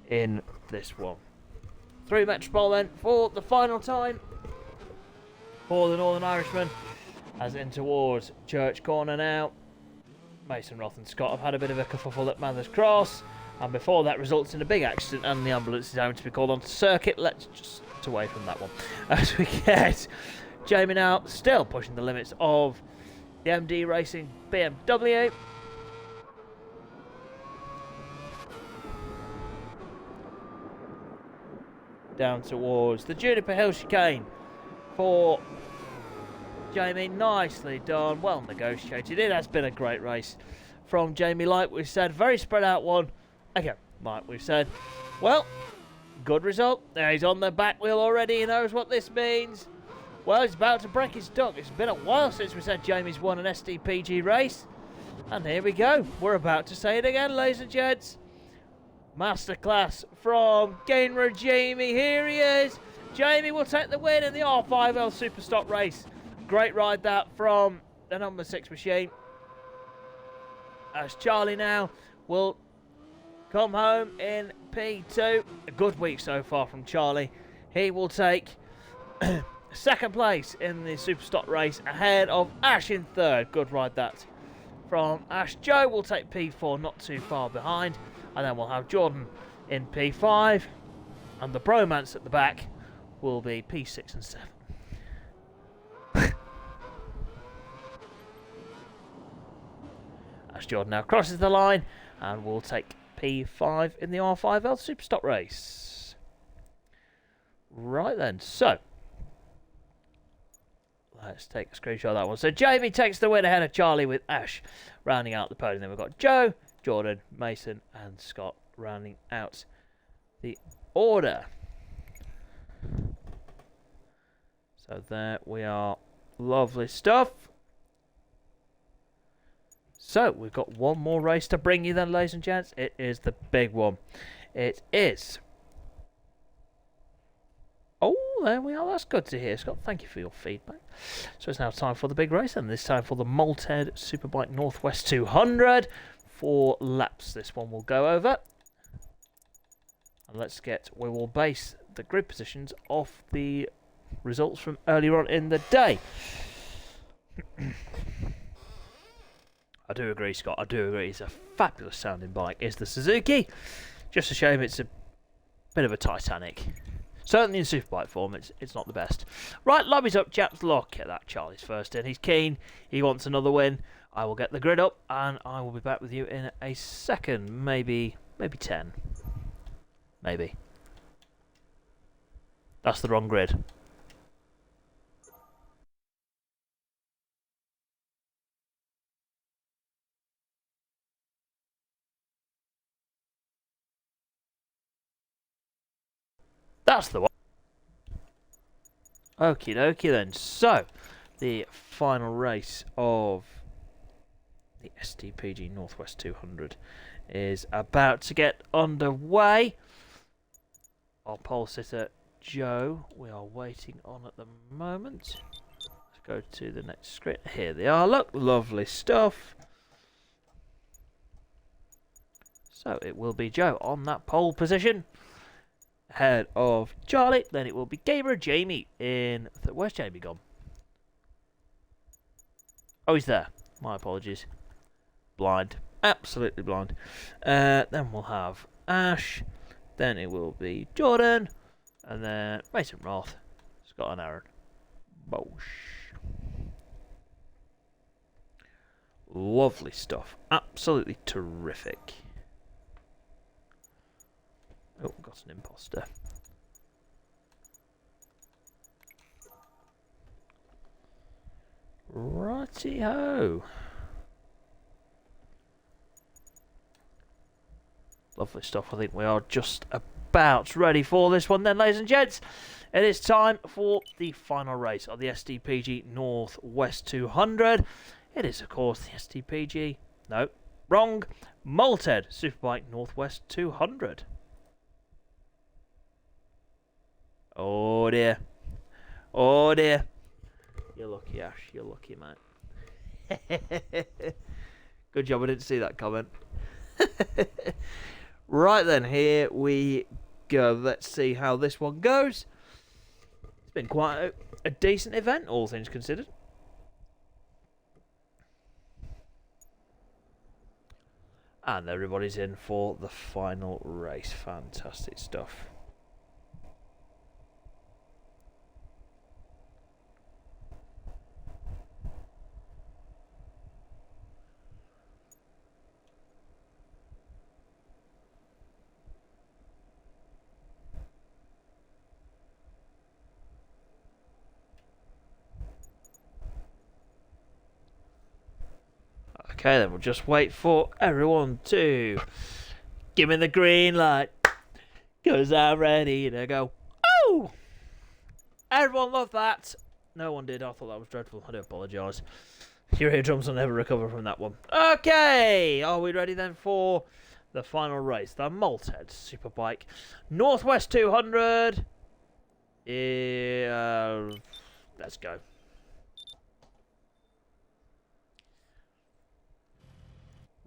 in this one. 3 Metropole then for the final time for the Northern Irishman, as in towards Church Corner now. Mason, Roth and Scott have had a bit of a kerfuffle at Mathers Cross, and before that results in a big accident and the ambulance is having to be called onto circuit. Let's just away from that one as we get Jamie now still pushing the limits of the MD Racing BMW. Down towards the Juniper Hill chicane for Jamie. Nicely done, well negotiated. It has been a great race from Jamie, like we said. Very spread out one. Again, like we've said. Well, good result. There, he's on the back wheel already. He knows what this means. Well, he's about to break his duck. It's been a while since we said Jamie's won an SDPG race. And here we go. We're about to say it again, ladies and gents. Masterclass from Gainra Jamie. Here he is. Jamie will take the win in the R5L Superstock race. Great ride that from the number 6 machine. As Charlie now will come home in P2. A good week so far from Charlie. He will take second place in the Superstock race ahead of Ash in third. Good ride that from Ash. Joe will take P4, not too far behind. And then we'll have Jordan in P5. And the bromance at the back will be P6 and 7. As Jordan now crosses the line and will take P5 in the R5L Superstock race. Right then, so let's take a screenshot of that one. So Jamie takes the win ahead of Charlie with Ash rounding out the podium. Then we've got Joe, Jordan, Mason and Scott rounding out the order. So there we are. Lovely stuff. So we've got one more race to bring you then, ladies and gents. It is the big one. It is... Oh, there we are. That's good to hear, Scott. Thank you for your feedback. So it's now time for the big race, and this time for the Malted Superbike Northwest 200. 4 laps this one will go over. And we will base the grid positions off the results from earlier on in the day. I do agree, Scott. I do agree. It's a fabulous sounding bike. It's the Suzuki. Just a shame it's a bit of a Titanic. Certainly in Superbike form, it's not the best. Right, lobby's up, chaps. Look at that. Charlie's first in. He's keen. He wants another win. I will get the grid up, and I will be back with you in a second. Maybe 10. Maybe. That's the wrong grid. That's the one. Okie dokie then. So, the final race of the SDPG Northwest 200 is about to get underway. Our pole sitter Joe, we are waiting on at the moment. Let's go to the next screen. Here they are. Look, lovely stuff. So it will be Joe on that pole position, ahead of Charlie. Then it will be Gabriel, Jamie in. Where's Jamie gone? Oh, he's there. My apologies. Blind, absolutely blind. Then we'll have Ash. Then it will be Jordan, and then Mason Roth, Scott and Aaron. Bosh. Lovely stuff. Absolutely terrific. Oh, got an imposter. Righty-ho. Lovely stuff. I think we are just about ready for this one then, ladies and gents. It is time for the final race of the SDPG Northwest 200. It is, of course, the SDPG... No, wrong. Malted Superbike Northwest 200. Oh dear. Oh dear. You're lucky, Ash. You're lucky, mate. Good job I didn't see that comment. Right then, here we go. Let's see how this one goes. It's been quite a decent event, all things considered. And everybody's in for the final race. Fantastic stuff. Okay, then we'll just wait for everyone to give me the green light, because I'm ready to go. Oh! Everyone loved that. No one did. I thought that was dreadful. I do apologise. Your eardrums will never recover from that one. Okay, are we ready then for the final race? The Malted Superbike Northwest 200. Let's go.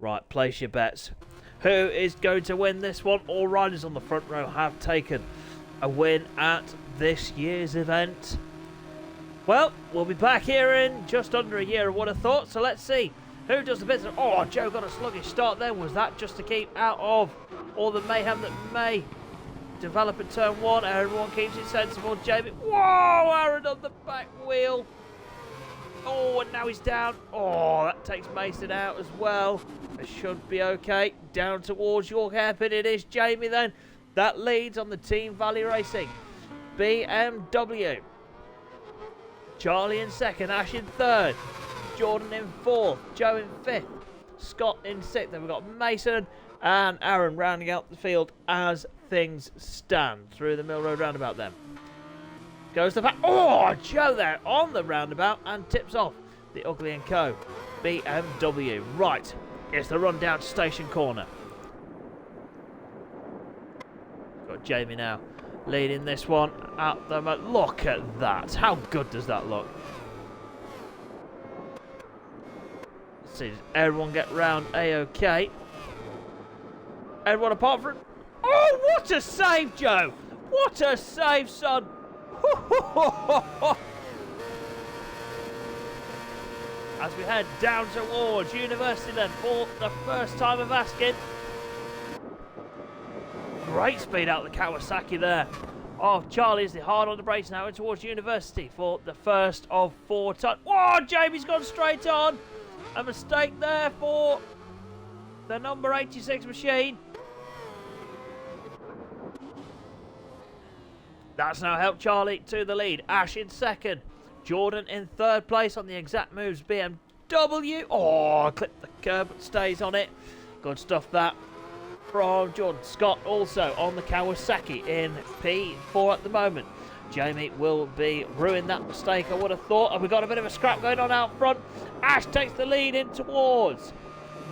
Right, place your bets. Who is going to win this one? All riders on the front row have taken a win at this year's event. Well, we'll be back here in just under a year, I would have thought. So let's see who does the business. Oh, Joe got a sluggish start then. Was that just to keep out of all the mayhem that may develop in turn one? Everyone keeps it sensible. Jamie. Whoa, Aaron on the back wheel. Oh, and now he's down. Oh, that takes Mason out as well. It should be okay. Down towards your hairpin it is. Jamie then. That leads on the Team Valley Racing. BMW. Charlie in second. Ash in third. Jordan in fourth. Joe in fifth. Scott in sixth. Then we've got Mason and Aaron rounding out the field as things stand. Through the Mill Road roundabout then. Goes the back. Oh, Joe there on the roundabout and tips off the Ugly & Co. BMW. Right, it's the run down to Station Corner. Got Jamie now leading this one at the moment. Look at that. How good does that look? Let's see, does everyone get round A-OK? Everyone apart from... Oh, what a save, Joe! What a save, son! As we head down towards University then for the first time of asking. Great speed out the Kawasaki there. Oh, Charlie's the hard on the brakes now in towards University for the first of 4 times. Oh, Jamie's gone straight on. A mistake there for the number 86 machine. That's now helped Charlie to the lead. Ash in second. Jordan in third place on the Exact Moves BMW. Oh, clipped the curb but stays on it. Good stuff that. from Jordan. Scott also on the Kawasaki in P4 at the moment. Jamie will be ruining that mistake, I would have thought. And we've got a bit of a scrap going on out front. Ash takes the lead in towards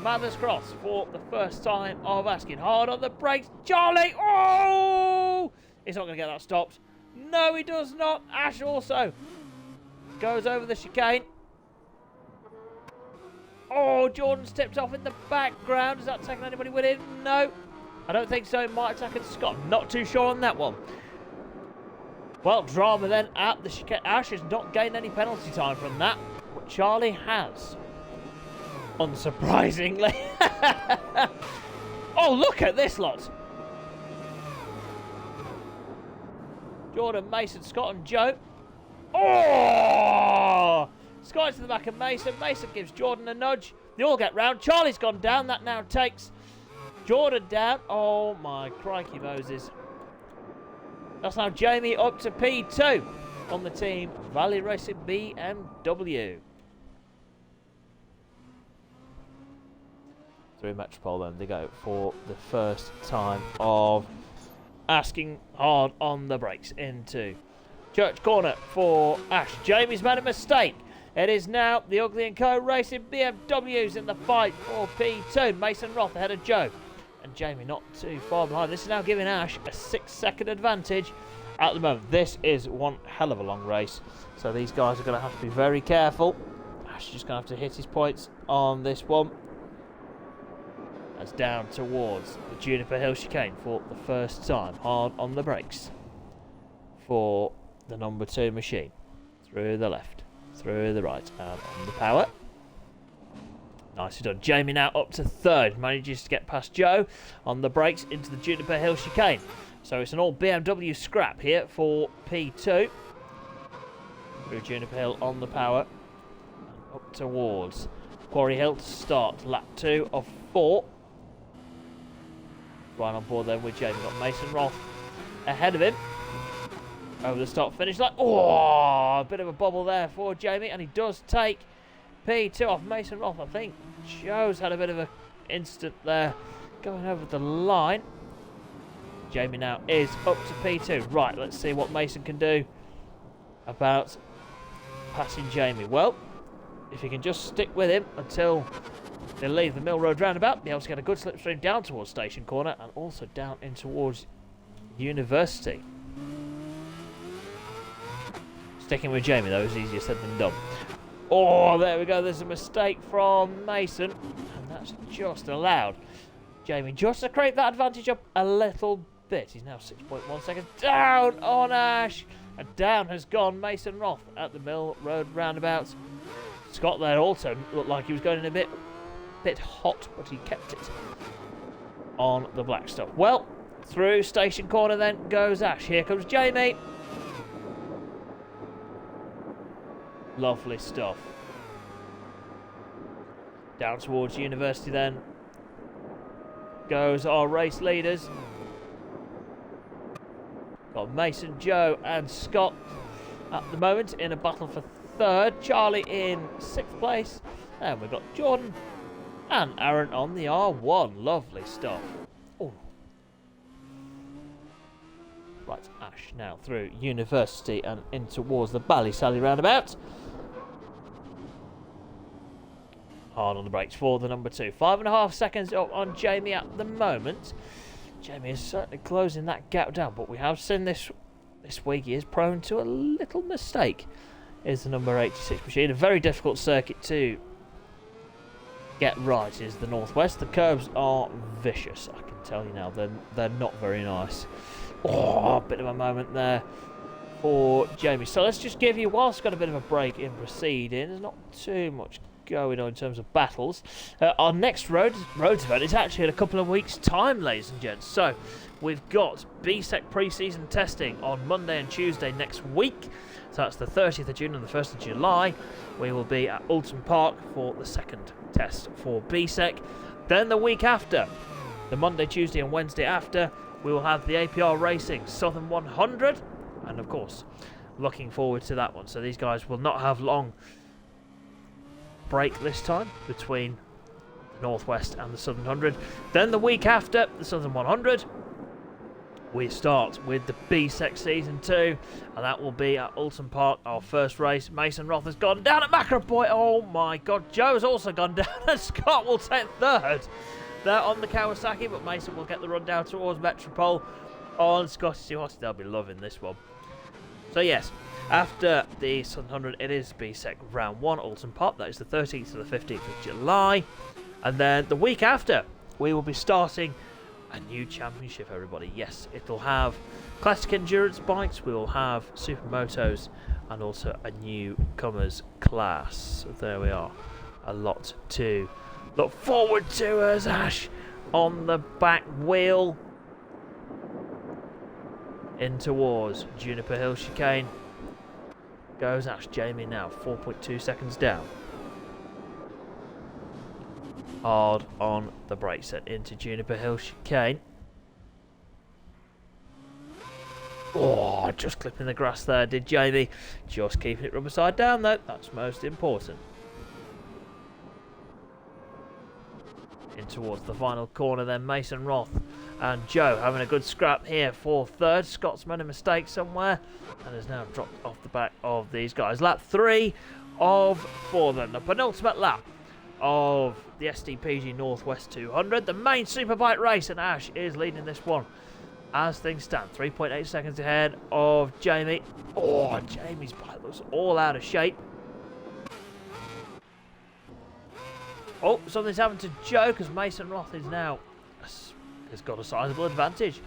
Madness Cross for the first time of asking. Hard on the brakes. Charlie! Oh! He's not going to get that stopped. No, he does not. Ash also goes over the chicane. Oh, Jordan's tipped off in the background. Is that taking anybody with him? No. I don't think so. It might have taken Scott. Not too sure on that one. Well, drama then at the chicane. Ash has not gained any penalty time from that, but Charlie has. Unsurprisingly. Oh, look at this lot. Jordan, Mason, Scott and Joe. Oh! Scott to the back of Mason. Mason gives Jordan a nudge. They all get round. Charlie's gone down. That now takes Jordan down. Oh, my crikey Moses. That's now Jamie up to P2 on the team Valley Racing BMW. Through Metropole then they go for the first time of asking hard on the brakes into Church Corner for Ash. Jamie's made a mistake. It is now the Ugly & Co Racing BMWs in the fight for P2. Mason Roth ahead of Joe. And Jamie not too far behind. This is now giving Ash a 6-second advantage at the moment. This is one hell of a long race. So these guys are going to have to be very careful. Ash is just going to have to hit his points on this one. That's down towards the Juniper Hill chicane for the first time. Hard on the brakes for the number 2 machine. Through the left, through the right, and on the power. Nicely done. Jamie now up to 3rd. Manages to get past Joe on the brakes into the Juniper Hill chicane. So it's an all BMW scrap here for P2. Through Juniper Hill on the power. And up towards Quarry Hill to start lap 2 of 4. Right on board then with Jamie. Got Mason Roth ahead of him. Over the start finish line. Oh, a bit of a bobble there for Jamie. And he does take P2 off Mason Roth. I think Joe's had a bit of an instant there going over the line. Jamie now is up to P2. Right, let's see what Mason can do about passing Jamie. Well, if he can just stick with him until they leave the Mill Road roundabout, be able to get a good slipstream down towards Station Corner and also down in towards University. Sticking with Jamie though is easier said than done. Oh, there we go. There's a mistake from Mason, and that's just allowed Jamie just to create that advantage up a little bit. He's now 6.1 seconds down on Ash, and down has gone Mason Roth at the Mill Road roundabout. Scott there also looked like he was going in a bit hot, but he kept it on the black stuff. Well, through Station Corner then goes Ash. Here comes Jamie. Lovely stuff. Down towards University then goes our race leaders. Got Mason, Joe and Scott at the moment in a battle for 3rd. Charlie in 6th place. And we've got Jordan and Aaron on the R1. Lovely stuff. Ooh. Right, Ash now through University and in towards the Ballysally roundabout. Hard on the brakes for the number 2. 5.5 seconds up on Jamie at the moment. Jamie is certainly closing that gap down, but we have seen this week he is prone to a little mistake. Is the number 86 machine. A very difficult circuit to get right is the Northwest. The curbs are vicious, I can tell you now. They're not very nice. Oh, a bit of a moment there for Jamie. So let's just give you, whilst got a bit of a break in proceeding, there's not too much going on in terms of battles. Our next roads event is actually in a couple of weeks' time, ladies and gents. So we've got BSEC pre-season testing on Monday and Tuesday next week. So that's the 30th of June and the 1st of July. We will be at Alton Park for the 2nd test for BSEC. Then the week after, the Monday, Tuesday and Wednesday after, we will have the APR Racing Southern 100. And of course, looking forward to that one. So these guys will not have long break this time between Northwest and the Southern 100. Then the week after, the Southern 100, we start with the BSEC Season 2, and that will be at Alton Park, our first race. Mason Roth has gone down at Macroboy. Oh my God, Joe's also gone down, and Scott will take third. They're on the Kawasaki, but Mason will get the run down towards Metropole on Scotty Horse. They'll be loving this one. So yes, after the Southern 100, it is BSEC Round 1, Alton Park. That is the 13th to the 15th of July. And then the week after, we will be starting a new championship, everybody. Yes, it'll have classic endurance bikes, we will have supermotos, and also a newcomers class. So there we are. A lot to look forward to as Ash on the back wheel in towards Juniper Hill chicane. Goes Ash. Jamie now 4.2 seconds down. Hard on the brake set into Juniper Hill chicane. Oh, just clipping the grass there, did Jamie. Just keeping it rubber side down though, that's most important. In towards the final corner then, Mason Roth and Joe having a good scrap here for third. Scott's made a mistake somewhere and has now dropped off the back of these guys. Lap 3 of 4 then, the penultimate lap of the SDPG Northwest 200, the main superbike race, and Ash is leading this one as things stand. 3.8 seconds ahead of Jamie. Oh, Jamie's bike looks all out of shape. Oh, something's happened to Joe because Mason Roth is now has got a sizable advantage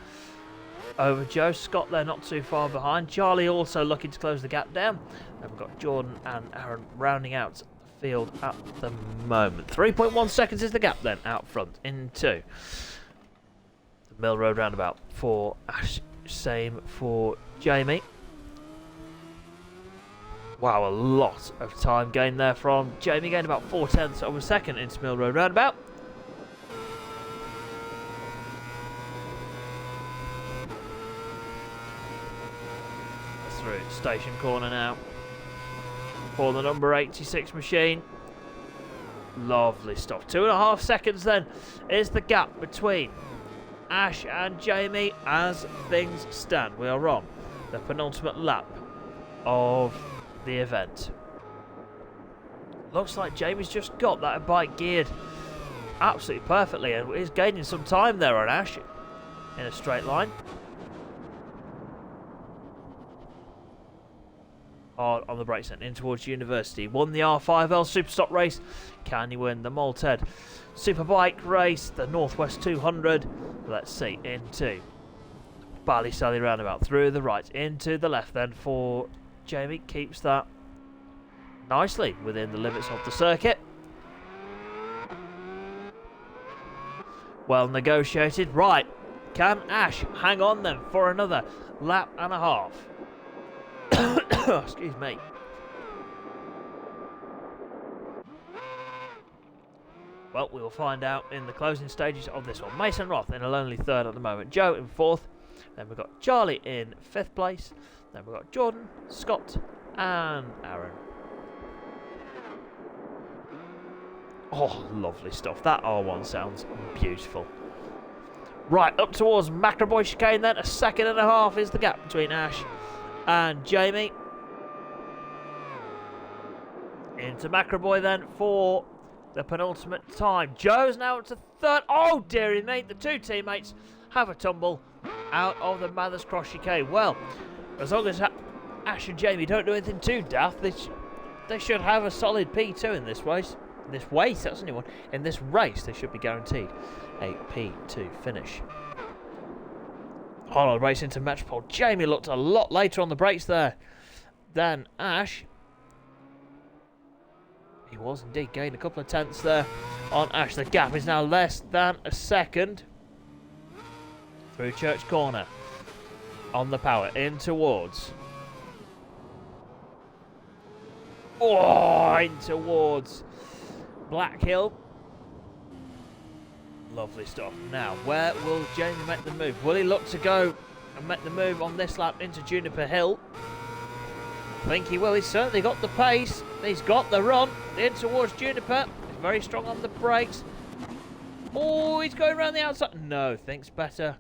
over Joe. Scott there not too far behind. Charlie also looking to close the gap down. And we've got Jordan and Aaron rounding out field at the moment. 3.1 seconds is the gap then out front into the Mill Road roundabout for Ash, same for Jamie. Wow, a lot of time gained there from Jamie, gained about 4/10 of a second into Mill Road roundabout. Through station corner now for the number 86 machine. Lovely stuff. 2.5 seconds then is the gap between Ash and Jamie as things stand. We are on the penultimate lap of the event. Looks like Jamie's just got that bike geared absolutely perfectly and is gaining some time there on Ash in a straight line. Hard on the brakes and in towards University. Won the R5L Superstock race. Can you win the Malted Superbike race, the Northwest 200? Let's see, into Ballysally roundabout, through the right, into the left then for Jamie. Keeps that nicely within the limits of the circuit. Well negotiated. Right, can Ash hang on then for another lap and a half? Excuse me. Well, we will find out in the closing stages of this one. Mason Roth in a lonely third at the moment. Joe in fourth. Then we've got Charlie in fifth place. Then we've got Jordan, Scott, and Aaron. Oh, lovely stuff. That R1 sounds beautiful. Right, up towards Macroboy chicane then. 1.5 seconds is the gap between Ash and Jamie. Into Macroboy then for the penultimate time. Joe's now up to third. Oh, dearie me. The two teammates have a tumble out of the Mathers Cross chicane. Well, as long as Ash and Jamie don't do anything too daft, they should have a solid P2 in this race. That's a new one. In this race, they should be guaranteed a P2 finish. Hold on, race into Metropole. Jamie looked a lot later on the brakes there than Ash. He was indeed gained a couple of tenths there on Ash. The gap is now less than a second. Through Church Corner. On the power. In towards. Oh, in towards Black Hill. Lovely stuff. Now, where will Jamie make the move? Will he look to go and make the move on this lap into Juniper Hill? I think he will. He's certainly got the pace. He's got the run in towards Juniper. He's very strong on the brakes. Oh, he's going around the outside. No, thinks better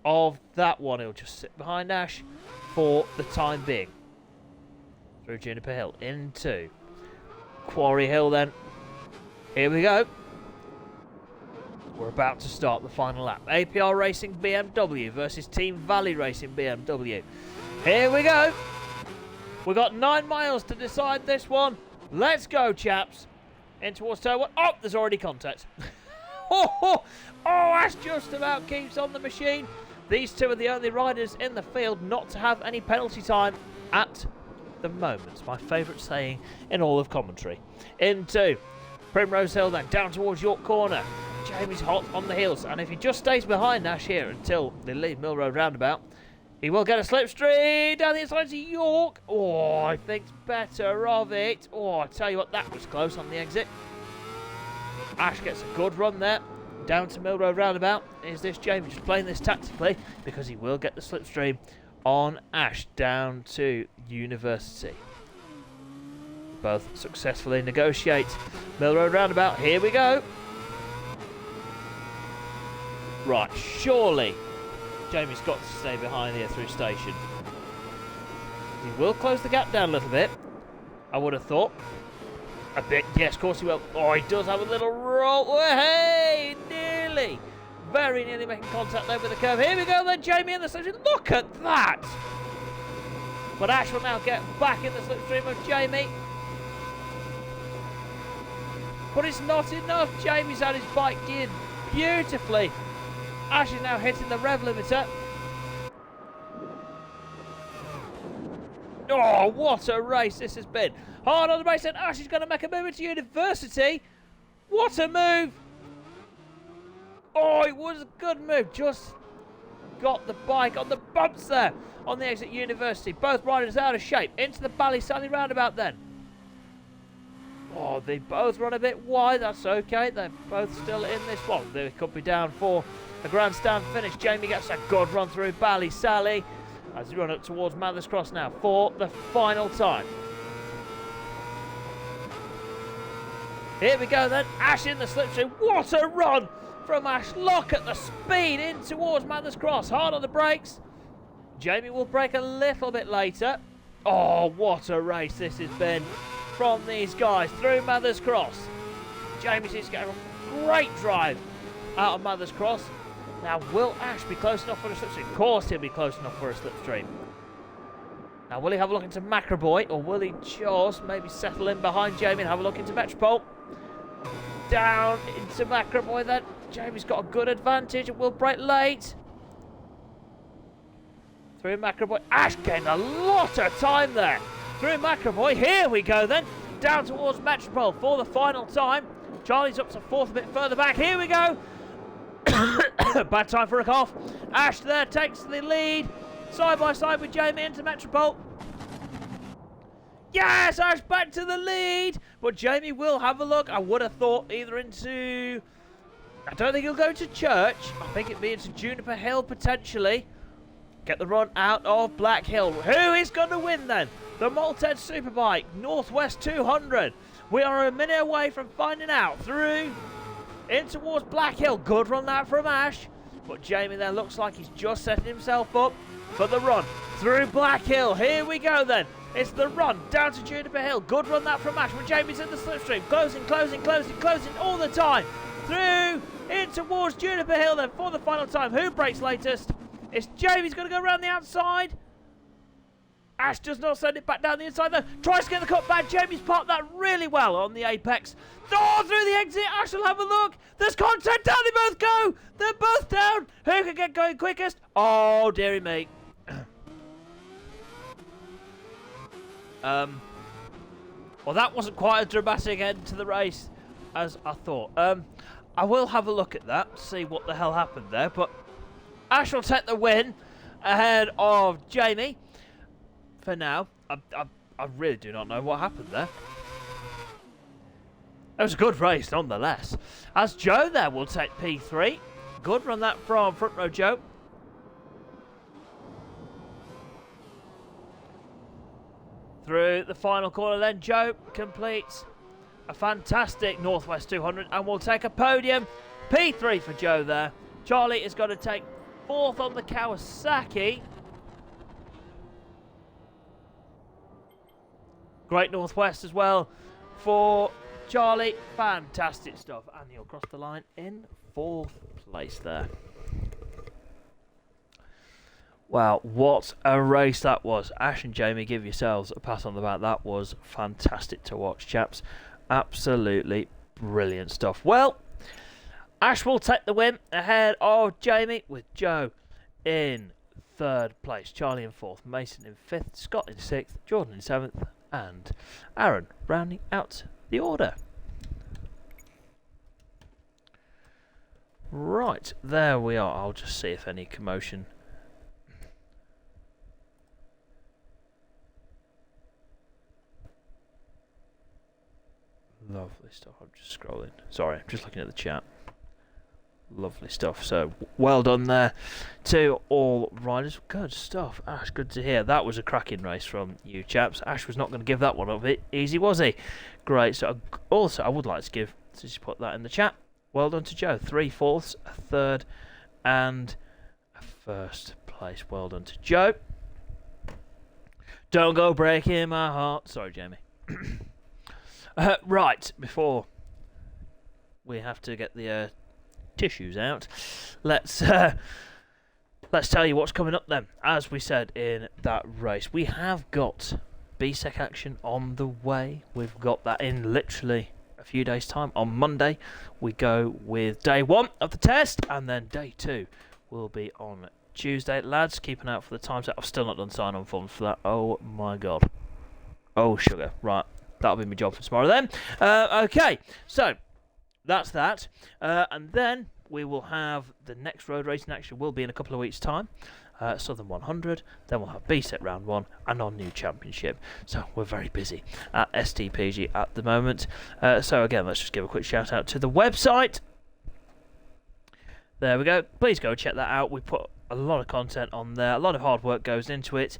of that one. He'll just sit behind Ash for the time being. Through Juniper Hill into Quarry Hill then. Here we go. We're about to start the final lap. APR Racing BMW versus Team Valley Racing BMW. Here we go. We've got 9 miles to decide this one. Let's go, chaps. In towards turn 1. Oh, there's already contact. Oh, Ash just about keeps on the machine. These two are the only riders in the field not to have any penalty time at the moment. It's my favourite saying in all of commentary. Into Primrose Hill then, down towards York Corner. Jamie's hot on the heels, and if he just stays behind Ash here until they leave Mill Road roundabout, he will get a slipstream down the inside to York. Oh, I think better of it. Oh, I tell you what, that was close on the exit. Ash gets a good run there. Down to Mill Road roundabout. Is this Jamie just playing this tactically? Because he will get the slipstream on Ash down to University. Both successfully negotiate Mill Road roundabout. Here we go. Right, surely Jamie's got to stay behind here through station. He will close the gap down a little bit, I would have thought. A bit, yes, of course he will. Oh, he does have a little roll. Oh, hey, nearly. Very nearly making contact there with the curve. Here we go then, Jamie in the slipstream. Look at that. But Ash will now get back in the slipstream of Jamie. But it's not enough. Jamie's had his bike geared beautifully. Ash is now hitting the rev limiter. Oh, what a race this has been. Hard on the race, and Ash is going to make a move into University. What a move. Oh, it was a good move. Just got the bike on the bumps there on the exit University. Both riders out of shape. Into the Ballysally roundabout then. Oh, they both run a bit wide. That's okay. They're both still in this one. They could be down for a grandstand finish. Jamie gets a good run through Ballysally as he run up towards Mathers Cross now for the final time. Here we go then. Ash in the slipstream. What a run from Ash. Look at the speed in towards Mathers Cross. Hard on the brakes. Jamie will brake a little bit later. Oh, what a race this has been from these guys through Mathers Cross. Jamie seems to get a great drive out of Mathers Cross. Now, will Ash be close enough for a slipstream? Of course he'll be close enough for a slipstream. Now, will he have a look into Macroboy, or will he just maybe settle in behind Jamie and have a look into Metropole? Down into Macroboy then. Jamie's got a good advantage and will brake late. Through Macroboy. Ash gained a lot of time there. Through Macroboy. Here we go then. Down towards Metropole for the final time. Charlie's up to fourth a bit further back. Here we go. Bad time for a cough. Ash there takes the lead. Side by side with Jamie into Metropole. Yes, Ash back to the lead. But Jamie will have a look. I would have thought either into... I don't think he'll go to Church. I think it'd be into Juniper Hill potentially. Get the run out of Black Hill. Who is going to win then? The Malted Superbike Northwest 200. We are a minute away from finding out. Through in towards Black Hill. Good run that from Ash. But Jamie there looks like he's just setting himself up for the run. Through Black Hill. Here we go then. It's the run down to Juniper Hill. Good run that from Ash. But Jamie's in the slipstream. Closing, closing, closing, closing all the time. Through in towards Juniper Hill then for the final time. Who breaks latest? It's Jamie's going to go around the outside. Ash does not send it back down the inside though. Tries to get the cut back. Jamie's parked that really well on the apex. Oh, through the exit. Ash will have a look. There's contact. Down they both go. They're both down. Who can get going quickest? Oh, dearie me. Well, that wasn't quite a dramatic end to the race as I thought. I will have a look at that, see what the hell happened there. But Ash will take the win ahead of Jamie. For now, I really do not know what happened there. It was a good race nonetheless. As Joe there will take P3. Good run that from front row Joe. Through the final corner then, Joe completes a fantastic Northwest 200 and will take a podium P3 for Joe there. Charlie is going to take 4th on the Kawasaki. Great Northwest as well for Charlie. Fantastic stuff. And he'll cross the line in 4th place there. Wow, what a race that was. Ash and Jamie, give yourselves a pat on the back. That was fantastic to watch, chaps. Absolutely brilliant stuff. Well, Ash will take the win ahead of Jamie, with Joe in 3rd place, Charlie in 4th, Mason in 5th, Scott in 6th, Jordan in 7th, and Aaron rounding out the order. Right, there we are. I'll just see if any commotion. Lovely stuff. I'm just scrolling. Sorry, I'm just looking at the chat. Lovely stuff. So, well done there to all riders. Good stuff. Ash, good to hear. That was a cracking race from you chaps. Ash was not going to give that one up easy, was he? Great. So, also, I would like to give, just put that in the chat, well done to Joe. 3/4, a 3rd, and a 1st place. Well done to Joe. Don't go breaking my heart. Sorry, Jamie. Right, before we have to get the tissues out, let's tell you what's coming up then. As we said in that race, we have got BSEC action on the way. We've got that in literally a few days' time. On Monday, we go with day 1 of the test, and then day 2 will be on Tuesday. Lads, keep an eye out for the time set. I've still not done sign-on forms for that. Oh my god. Oh sugar. Right, that'll be my job for tomorrow then. Okay, so that's that. And then we will have the next road racing action will be in a couple of weeks' time. Southern 100, then we'll have BSEC round 1 and our new championship. So we're very busy at SDPG at the moment. So again, let's just give a quick shout out to the website. There we go. Please go check that out. We put a lot of content on there. A lot of hard work goes into it.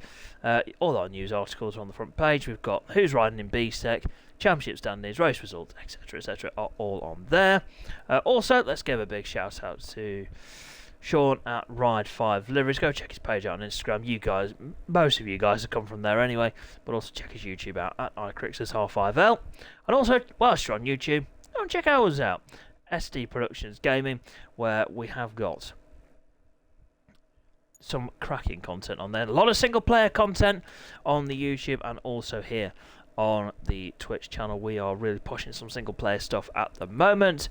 All our news articles are on the front page. We've got who's riding in BSEC, championship standings, race results, etc., are all on there. Also, let's give a big shout out to Sean at Ride 5 Liveries. Go check his page out on Instagram. You guys, most of you guys have come from there anyway, but also check his YouTube out at iCrix's5L. And also, whilst you're on YouTube, go and check ours out, SD Productions Gaming, where we have got some cracking content on there. A lot of single player content on the YouTube and also here on the Twitch channel. We are really pushing some single player stuff at the moment.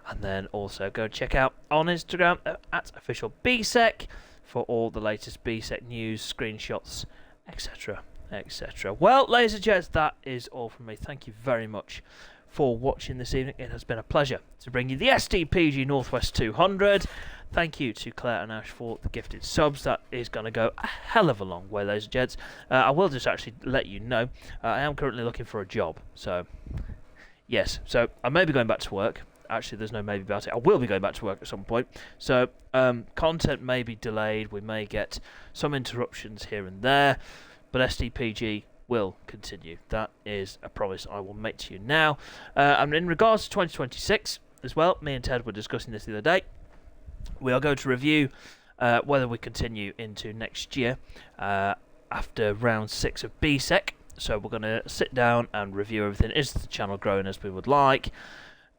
And then also go check out on Instagram at official BSEC for all the latest BSEC news, screenshots, etc., etc. Well, ladies and gents, that is all from me. Thank you very much for watching this evening. It has been a pleasure to bring you the SDPG Northwest 200. Thank you to Claire and Ash for the gifted subs. That is going to go a hell of a long way, ladies and gents. I will just actually let you know, I am currently looking for a job. So, yes. So, I may be going back to work. Actually, there's no maybe about it. I will be going back to work at some point. So, content may be delayed. We may get some interruptions here and there. But SDPG will continue. That is a promise I will make to you now. And in regards to 2026 as well, me and Ted were discussing this the other day. We are going to review whether we continue into next year after round 6 of BSEC. So we're going to sit down and review everything. Is the channel growing as we would like,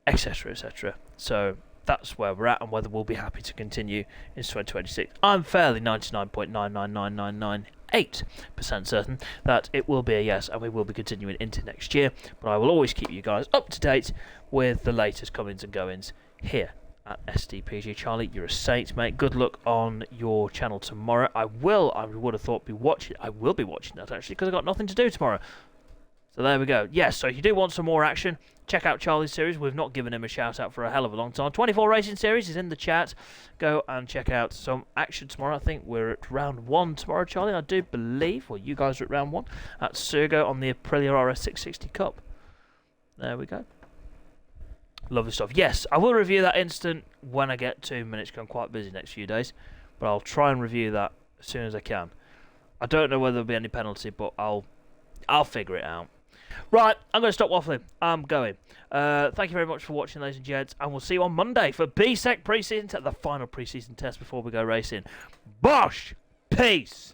etc., etc. So that's where we're at and whether we'll be happy to continue in 2026. I'm fairly 99.999998% certain that it will be a yes and we will be continuing into next year. But I will always keep you guys up to date with the latest comings and goings here at SDPG. Charlie, you're a saint, mate. Good luck on your channel tomorrow. I would have thought I will be watching that actually because I've got nothing to do tomorrow. So there we go. Yes, so if you do want some more action, check out Charlie's series. We've not given him a shout out for a hell of a long time. 24 Racing Series is in the chat. Go and check out some action tomorrow. I think we're at round 1 tomorrow, Charlie. I do believe. Well, you guys are at round 1 at Surgo on the Aprilia RS660 Cup. There we go. Lovely stuff. Yes, I will review that instant when I get 2 minutes. I'm quite busy next few days, but I'll try and review that as soon as I can. I don't know whether there'll be any penalty, but I'll figure it out. Right, I'm going to stop waffling. I'm going. Thank you very much for watching, ladies and gents, and we'll see you on Monday for BSEC pre-season the final pre-season test before we go racing. Bosh! Peace!